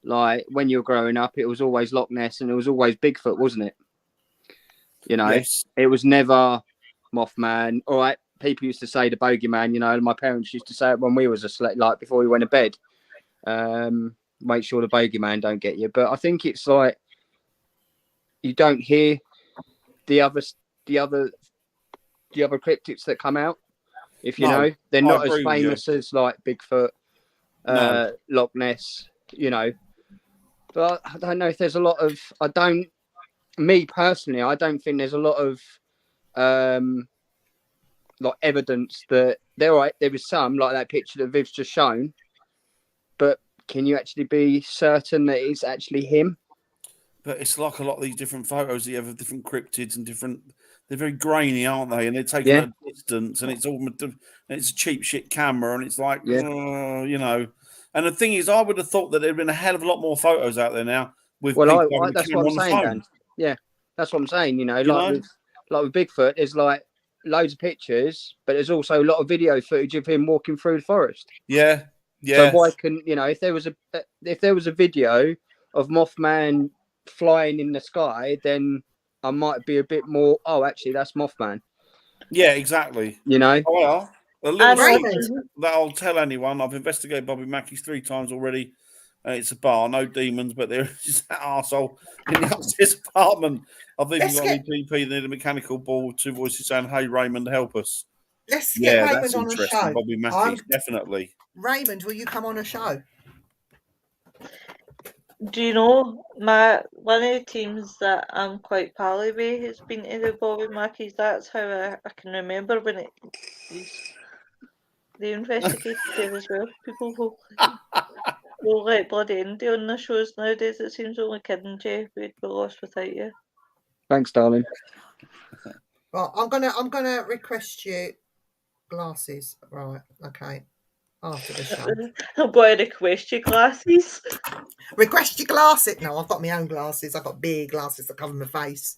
like when you're growing up, it was always Loch Ness and it was always Bigfoot, wasn't it? You know, It was never Mothman. All right, people used to say the bogeyman. You know, my parents used to say it when we was asleep, like before we went to bed. Make sure the bogeyman don't get you. But I think it's like you don't hear the other cryptids that come out. If you know, they're not as famous as like Bigfoot, Loch Ness. You know, but I don't know if there's a lot of. Me personally, I don't think there's a lot of like evidence that there is some like that picture that Viv's just shown, but can you actually be certain that it's actually him? But it's like a lot of these different photos that you have of different cryptids and different. They're very grainy, aren't they? And they're taken at a distance, and it's all. And it's a cheap shit camera, and it's like, you know. And the thing is, I would have thought that there'd been a hell of a lot more photos out there now with people having that's a what camera I'm on the saying, phone. Dan. Yeah, that's what I'm saying. You know, with Bigfoot, there's like loads of pictures, but there's also a lot of video footage of him walking through the forest. Yeah, yeah. So why can if there was a video of Mothman flying in the sky, then I might be a bit more. Oh, actually, that's Mothman. Yeah, exactly. You know. Well, a little Raymond. secret that I'll tell anyone. I've investigated Bobby Mackey's 3 times already. It's a bar, no demons, but there is that arsehole in the upstairs apartment. I've even got an EPP near the mechanical ball, 2 voices saying, "Hey, Raymond, help us." Let's get Raymond that's on a interesting. show. Bobby Mackey's, definitely. Raymond, will you come on a show? Do you know, one of the teams that I'm quite pally with has been to the Bobby Mackey's. That's how I can remember when they investigated it as well. People will let bloody Indy on their shows nowadays. It seems only kidding, Jay. We'd be lost without you. Thanks, darling. Well, I'm gonna request you glasses. Right, okay. After the show. I'm going to request your glasses. Request your glasses. No, I've got my own glasses. I've got big glasses that cover my face.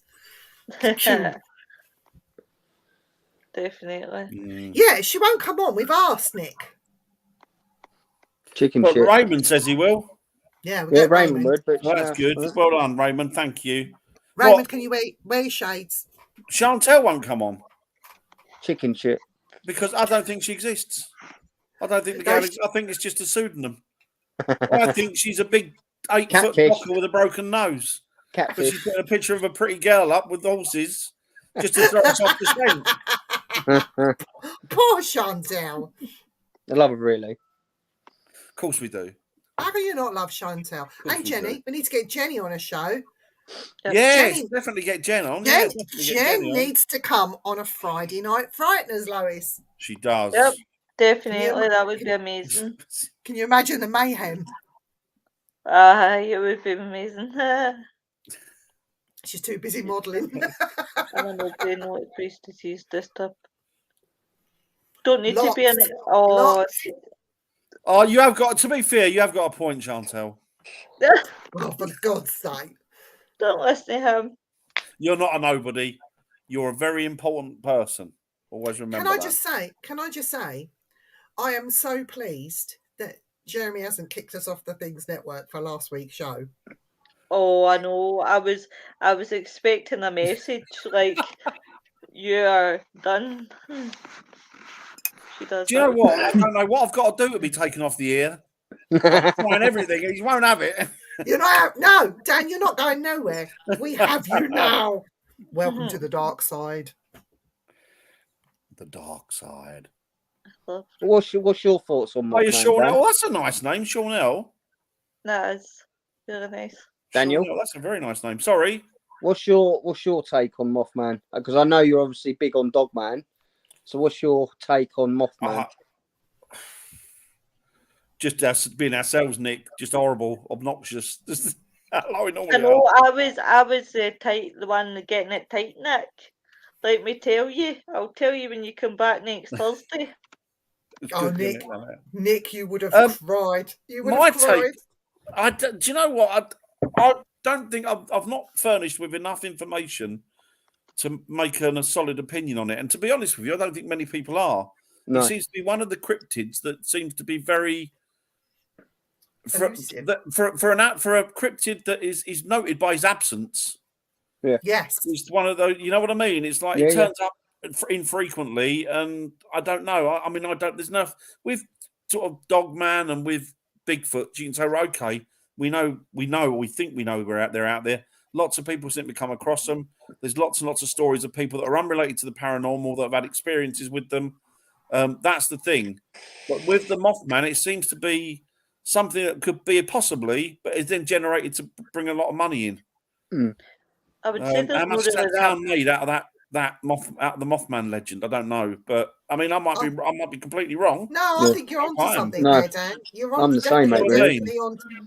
Definitely. Yeah, she won't come on. We've asked Nick. Chicken But shit. Raymond says he will. Yeah, Raymond would. But well, that's good. Well done, Raymond. Thank you. Raymond, can you wear your shades? Chantel won't come on. Chicken shit. Because I don't think she exists. I don't think the gal I think it's just a pseudonym. I think she's a big 8-foot blocker with a broken nose. Catfish. But she's putting a picture of a pretty girl up with horses just to throw us off the scent. Poor Chantel. I love her, really. Of course we do. How can you not love Chantel? And Jenny. We need to get Jenny on a show. Yes, Jenny, definitely get Jen on. Jen needs to come on a Friday night Frighteners, Lois. She does. Yep, definitely. That would be amazing. Can you imagine the mayhem? It would be amazing. She's too busy modelling. I'm not doing what priestesses disturb. Don't need to be in it. Oh, you have got, to be fair, you have got a point, Chantel. Oh, for God's sake. Don't listen to him. You're not a nobody. You're a very important person. Always remember Can I just say, I am so pleased that Jeremy hasn't kicked us off the Things Network for last week's show. Oh, I know. I was expecting a message like, "You are done." She does. Do you know what? I don't know what I've got to do to be taken off the air. I'm trying everything. He won't have it. You're not. No, Dan, you're not going nowhere. We have you now. Welcome to the dark side. The dark side. What's your thoughts on Mothman? Sean Dan? L. That's a nice name, Sean L. That's really nice. Daniel, Sean L, that's a very nice name. Sorry. What's your take on Mothman? Because I know you're obviously big on Dogman. So what's your take on Mothman? Just us being ourselves, Nick. Just horrible, obnoxious. Just I know. I was the one getting it tight, Nick. Let me tell you. I'll tell you when you come back next Thursday. Oh, Nick, you would have cried. You would have cried. Do you know what? I don't think I've not furnished with enough information to make a solid opinion on it. And to be honest with you, I don't think many people are. No. It seems to be one of the cryptids that seems to be very for a cryptid that is noted by his absence. Yeah. Yes. It's one of those. You know what I mean? It's like it turns up infrequently, and I don't know. I mean, I don't. There's enough with sort of Dogman and with Bigfoot. You can say, okay, we know, we think we know they're out there. Lots of people seem to come across them. There's lots and lots of stories of people that are unrelated to the paranormal that have had experiences with them. That's the thing. But with the Mothman, it seems to be something that could be possibly, but is then generated to bring a lot of money in. I would say how much is that town made out of that out of the Mothman legend. I don't know, but I mean, I might be completely wrong. No, I think you're onto something No, there, Dan. You're I'm the same, mate, definitely really.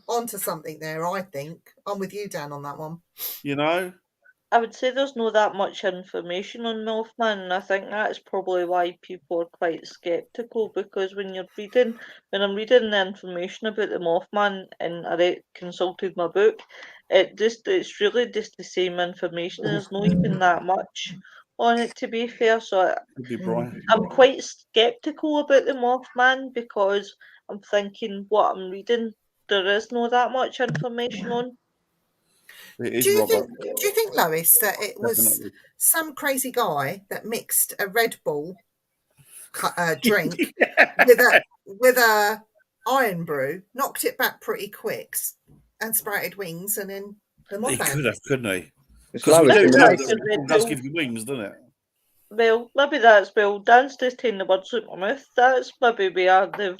onto something there. I think I'm with you, Dan, on that one. You know, I would say there's not that much information on Mothman, and I think that's probably why people are quite sceptical, because when I'm reading the information about the Mothman and consulted my book, it's really just the same information. There's not even that much on it, to be fair. So could be Brian. I'm quite sceptical about the Mothman, because I'm thinking what I'm reading, there is not that much information on. It is Do you Robert. think, Lois, that it was Definitely. some crazy guy that mixed a Red Bull drink Yeah. with a iron brew, knocked it back pretty quick, and sprouted wings, and then the He Mothman? could have, couldn't he? It's Because we Lois do in the know making. that it does give you wings, doesn't it? Well, maybe that's Dan's just taking the words out of my mouth. That's maybe where they've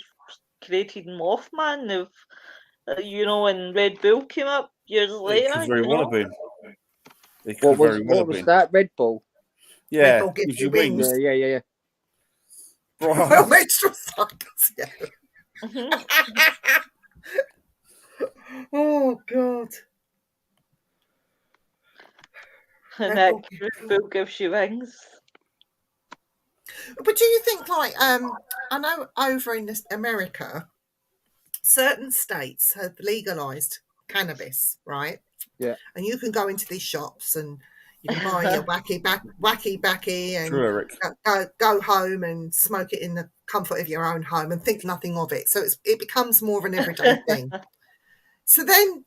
created Mothman. They've, when Red Bull came up years It later. could very well have been. It What could very well was have been. that? Red Bull. Yeah, Red Bull gives you wings. Yeah. Well, extra suckers, yeah. Mhm. Oh God. And Red that Bull. Red Bull gives you wings. But do you think, like, I know over in America, certain states have legalized cannabis, right? Yeah. And you can go into these shops and you can buy your wacky backy and True, Eric. go home and smoke it in the comfort of your own home and think nothing of it. So it becomes more of an everyday thing. So then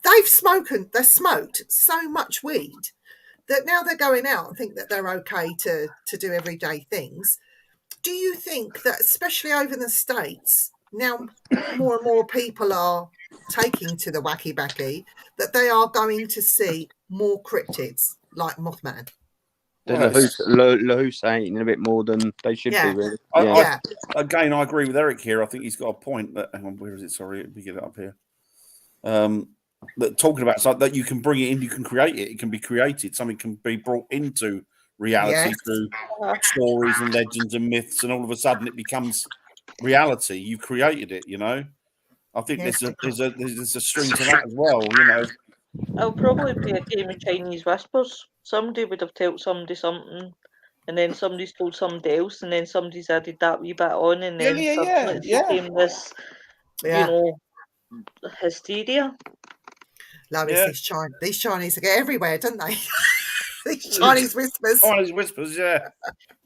they've smoked so much weed that now they're going out and think that they're okay to do everyday things. Do you think that, especially over in the States, now more and more people are taking to the wacky backy, that they are going to see more cryptids like Mothman? The Lahus ain't a bit more than they should be, really. Yeah. Again, I agree with Eric here. I think he's got a point. That hang on, where is it? Sorry, let me get it up here. That talking about something that you can bring it in, you can create it. It can be created. Something can be brought into reality through stories and legends and myths, and all of a sudden it becomes reality. You created it. I think there's a string to that as well. It'll probably be a game of Chinese whispers. Somebody would have told somebody something, and then somebody's told somebody else, and then somebody's added that wee bit on, and then suddenly it became this, hysteria. Lois, these Chinese get everywhere, don't they? These Chinese whispers. Chinese whispers, yeah.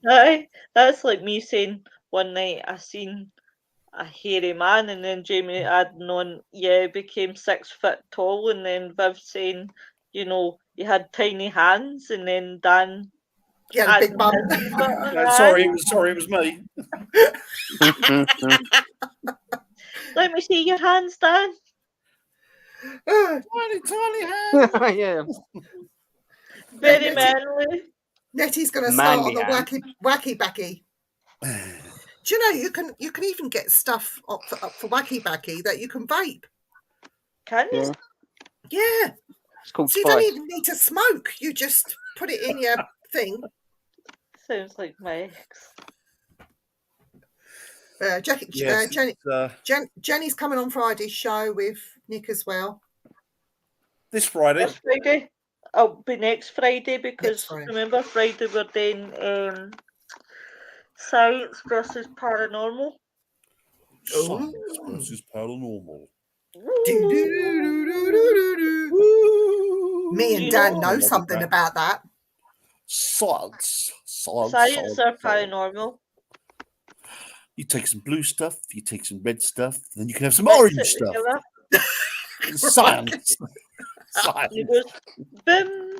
Aye, that's like me saying one night I seen a hairy man, and then Jamie adding on, he became 6 foot tall, and then Viv saying, he had tiny hands, and then Dan. Yeah, a big bum. Sorry, it was me. Let me see your hands, Dan. Tiny hands. Yeah. Very manly. Nettie's going to start on the wacky backy. Do you know you can even get stuff up for wacky backy that you can vape? Can you? Yeah. It's called so you don't even need to smoke. You just put it in your thing. Sounds like my ex. Jenny's coming on Friday's show with Nick as well. This Friday. This Friday. I'll be next Friday, because remember Friday we're doing science versus paranormal. Science versus paranormal. Me and Dan know something about that. Science or paranormal. You take some blue stuff, you take some red stuff, then you can have some orange stuff. Science. Science. He goes, bim.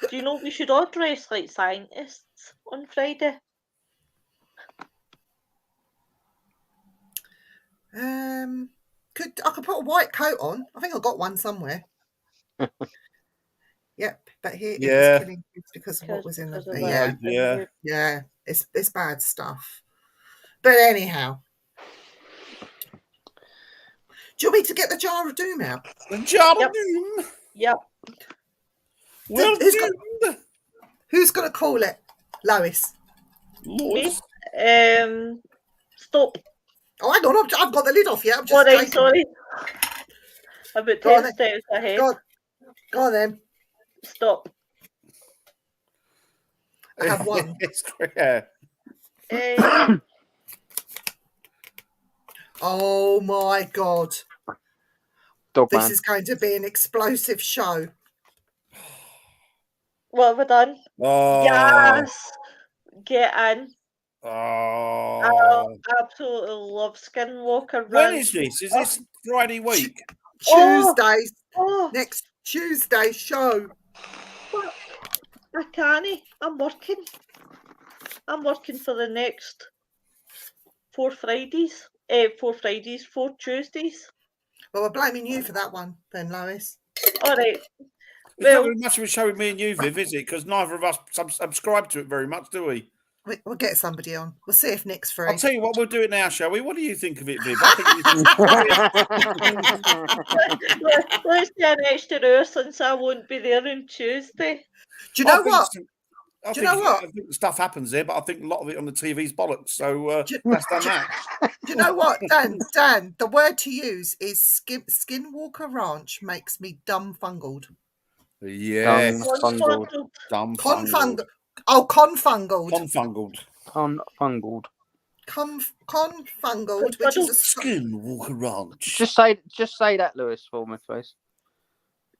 Do you know we should all dress like scientists on Friday? I could put a white coat on. I think I got one somewhere. Yep, but here it was killing because of what was in the thing. Yeah, it's bad stuff. But anyhow, do you want me to get the jar of doom out? The jar of doom. Yep. Well, Who's going to call it? Lois. Lois. Stop. Oh, hang on. I've got the lid off yet. I'm just All right, taking sorry. About Go on 10 then. steps ahead. Go on then. Stop. I have one. Yeah. Oh my God. Dogman. This is going to be an explosive show. What have I done? Oh. Yes. Get in. Oh. I absolutely love Skinwalker. When is this? Is this Friday week? Tuesdays. Oh, Next Tuesday show. fuck. I can't. I'm working. I'm working for the next 4 Fridays. 4 Tuesdays. Well, we're blaming you for that one then, Lois. All right. It's not Well, really much of a show with me and you, Viv, is it? Because neither of us subscribe to it very much, do we? We'll get somebody on. We'll see if Nick's free. I'll tell you what, we'll do it now, shall we? What do you think of it, Viv? I think let's do an extra hour since I won't be there on Tuesday. Do you know what? I think the stuff happens there, but I think a lot of it on the TV's bollocks. So that's done that. Do you know what, Dan? Dan, the word to use is Skinwalker Ranch makes me dumbfungled. Yeah. Confungled. Confungled. Oh, confungled. Confungled. Confungled, which is a Skinwalker Ranch. Just say that, Lewis, for me, please.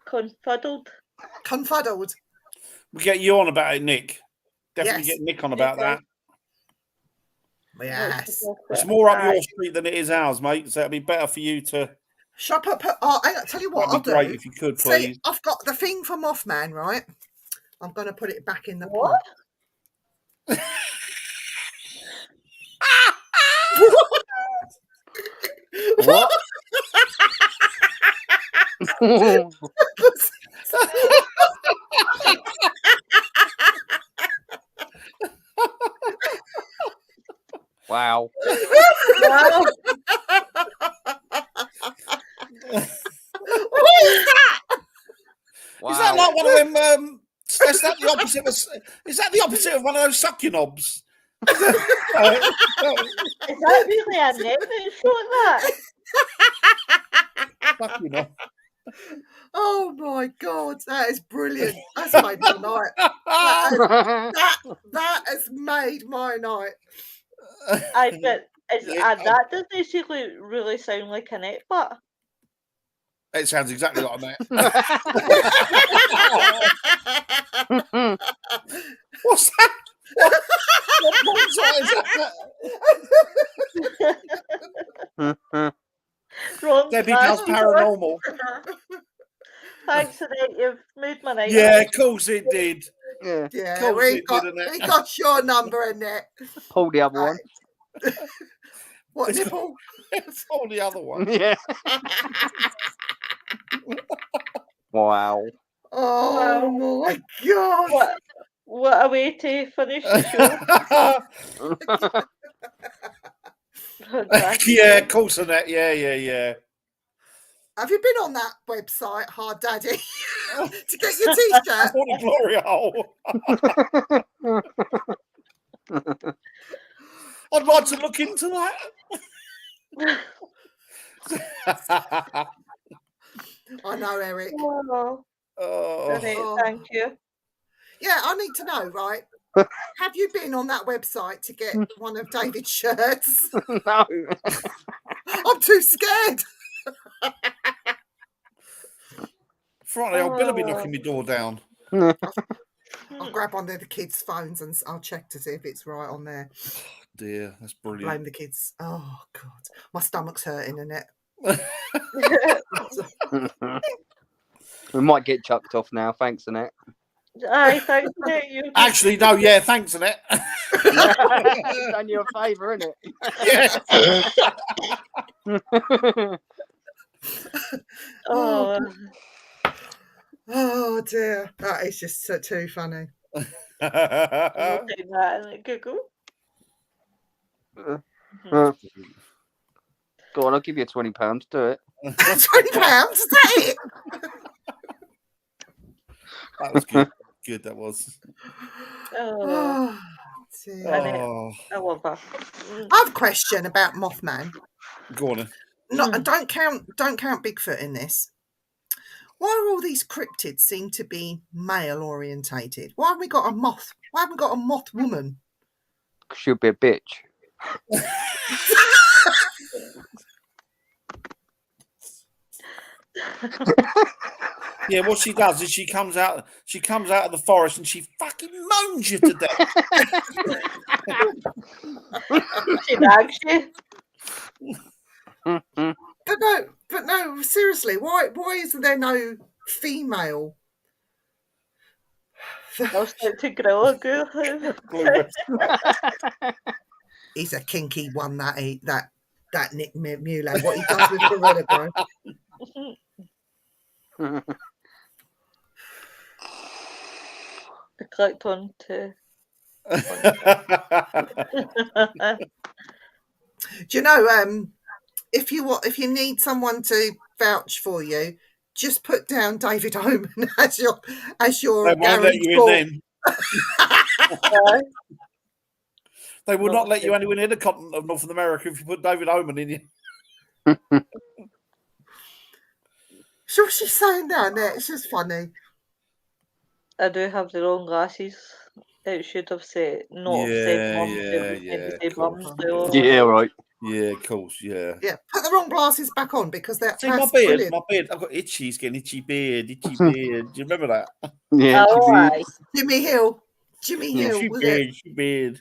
Confuddled. We'll get you on about it, Nick. Definitely Yes. get Nick on about that. Yes. It's more up your street than it is ours, mate. So it'd be better for you to. Shop up. I'll tell you what I'll That'd be great do. if you could, See, please. I've got the thing from Mothman, right? I'm going to put it back in the What? pot. What? Wow. Wow. What is that? Wow. Is that like one of them? Is that the opposite? Is that the opposite of one of those sucky knobs? Is that really a net that's showing that? Sucky knob. Oh my God, that is brilliant. That's made my night. That has made my night. That doesn't actually really sound like a net butt. It sounds exactly like that. What's that? What Wrong. Debbie does paranormal. Thanks, Annette. You've made my night. Yeah, of course it did. Yeah. Yeah, Course we it got, did, innit? we got your number in there. Pull the other one. What It's nipple? It's all the other one. Yeah. Wow. Oh my God. What a way to finish the show. Yeah, of course, Annette. Yeah. Have you been on that website, Hard Daddy, to get your t-shirt? What a glory hole. I'd like to look into that. I know, Eric. Oh. Thank you. Yeah, I need to know, right? Have you been on that website to get one of David's shirts? No. I'm too scared. Friday, old Bill will be knocking my door down. I'll grab one of the kids' phones and I'll check to see if it's right on there. Dear, that's brilliant. Blame the kids. Oh, God. My stomach's hurting, innit? We might get chucked off now. Thanks, Annette. Aye, thanks, Annette. You Actually, no, yeah, thanks, Annette. Done you a favour, innit? Yeah. Oh, Oh, dear. That is just too funny. I'm not doing that in Google. Go on, I'll give you £20. Do it. £20? Is that it? That was good. Good, that was. Oh, Dear. Annette, Oh, I love her. I have a question about Mothman. go on then. Don't count Bigfoot in this. Why are all these cryptids seem to be male orientated? Why haven't we got a moth? Why haven't we got a moth woman? She'll be a bitch. Yeah, what she does is she comes out of the forest and she fucking moans you to death. She nags you. But no, seriously, why isn't there no female? I'll start to grill a girl. He's a kinky one, that Nick Mulan. What he does with Gorilla Bro. I clicked on to. Do you know? If you need someone to vouch for you, just put down David Oman as your They won't let you in then. They will not let you anywhere near the continent of North America if you put David Oman in you. So what's she saying down there? It's just funny. I do have the wrong glasses. It should have said not said mum. Yeah, right. Yeah, of course, yeah. Yeah, put the wrong glasses back on because that's See, my beard, brilliant. I've got itchy, it's getting itchy beard. Do you remember that? Yeah. Jimmy Hill. Itchy Was beard, it? itchy beard.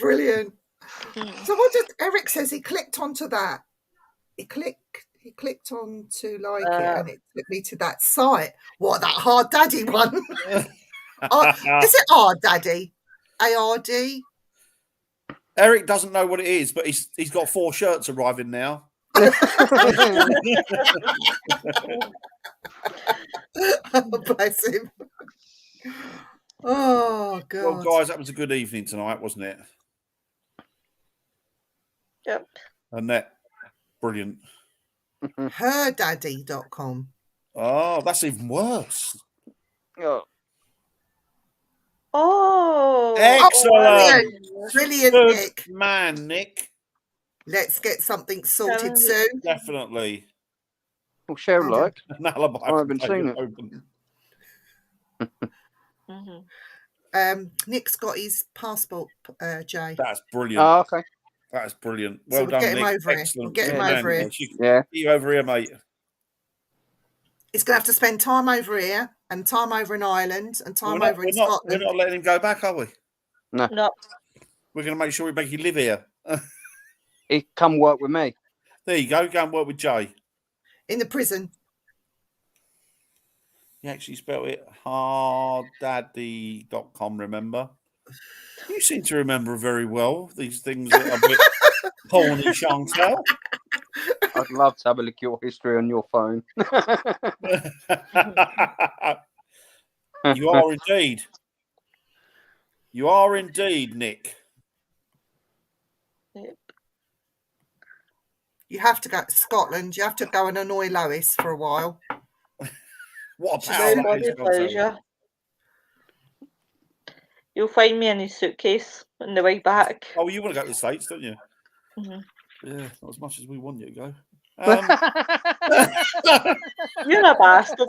Brilliant. So what did Eric says? He clicked onto that. He clicked on to like it, and it took me to that site. What, that Hard Daddy one? Is it Hard Daddy? ARD? Eric doesn't know what it is, but he's got 4 shirts arriving now. Bless him. Oh God. Well, guys, that was a good evening tonight, wasn't it? Yep. Annette, brilliant. Herdaddy.com. Oh, that's even worse. Oh, excellent. Brilliant, Good Nick. man, Nick. Let's get something sorted soon. Definitely. Well, Cheryl, like. An alibi I haven't seen it. Nick's got his passport, Jay. That's brilliant. Oh, okay. That's brilliant. Well So done, get him Nick. over here. Excellent. We'll get him Good over man. here. Yeah. You over here, mate. He's going to have to spend time over here and time over in Ireland and time over in We're Scotland. not letting him go back, are we? No. We're going to make sure we make you live here. He come work with me. There you go. Go and work with Jay. In the prison. You actually spelled it harddaddy.com, remember? You seem to remember very well these things that are a bit horny, Chantal. I'd love to have a look at your history on your phone. You are indeed. You are indeed, Nick. Yep. You have to go to Scotland. You have to go and annoy Lois for a while. What a power that is, pleasure. You'll find me in his suitcase on the way back. Oh, you want to go to the States, don't you? Mm-hmm. Yeah, not as much as we want you to go. You're a bastard.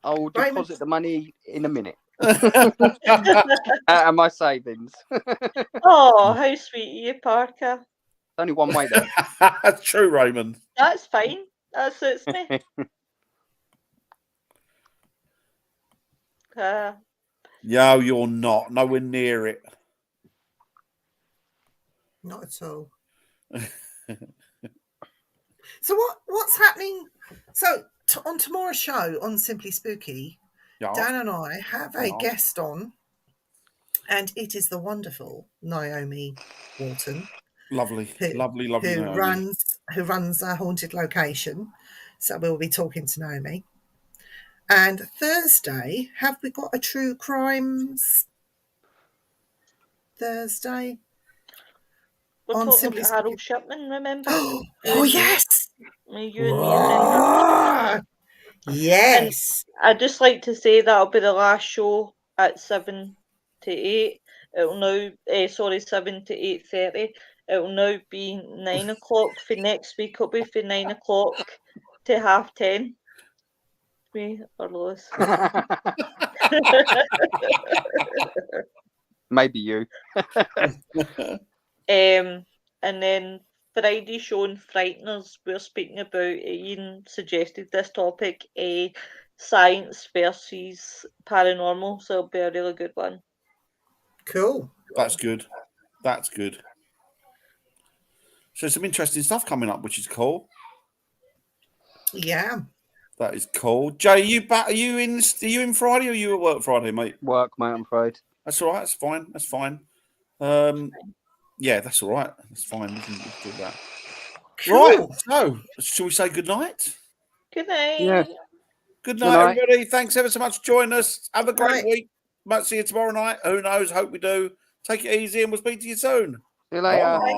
I'll deposit the money in a minute. Out of my savings. Oh, how sweet of you, Parker. Only one way though. That's true, Raymond. That's fine. That suits me. No, you're not. Nowhere near it. Not at all. So what's happening? So on tomorrow's show on Simply Spooky, Dan and I have a guest on, and it is the wonderful Naomi Walton. Lovely, who Naomi. Who runs a haunted location. So we'll be talking to Naomi. And Thursday, have we got a true crimes Thursday? We're On talking Simply about Harold Shipman, remember? Oh, You and me. yes. You and me and then Harold Whoa. Shipman. Yes. I'd just like to say that'll be the last show at 7 to 8. It'll now, 7 to 8:30. It'll now be 9 o'clock for next week. It'll be from 9 o'clock to 10:30. Me or Lois. Maybe you. And then Friday show and Frighteners, we're speaking about, Ian suggested this topic, science versus paranormal, so it'll be a really good one. Cool. That's good. That's good. So some interesting stuff coming up, which is cool. Yeah. That is cool. Jay, are you in Friday or are you at work Friday, mate? Work, mate, I'm afraid. That's all right. That's fine. That's fine. Yeah, that's all right. That's fine. We can do that. Cool. Right. So, shall we say good night? Good night. Yeah. Good Good night, night. everybody. Thanks ever so much for joining us. Have a great Right. week. Might see you tomorrow night. Who knows? Hope we do. Take it easy and we'll speak to you soon. See you later. Bye.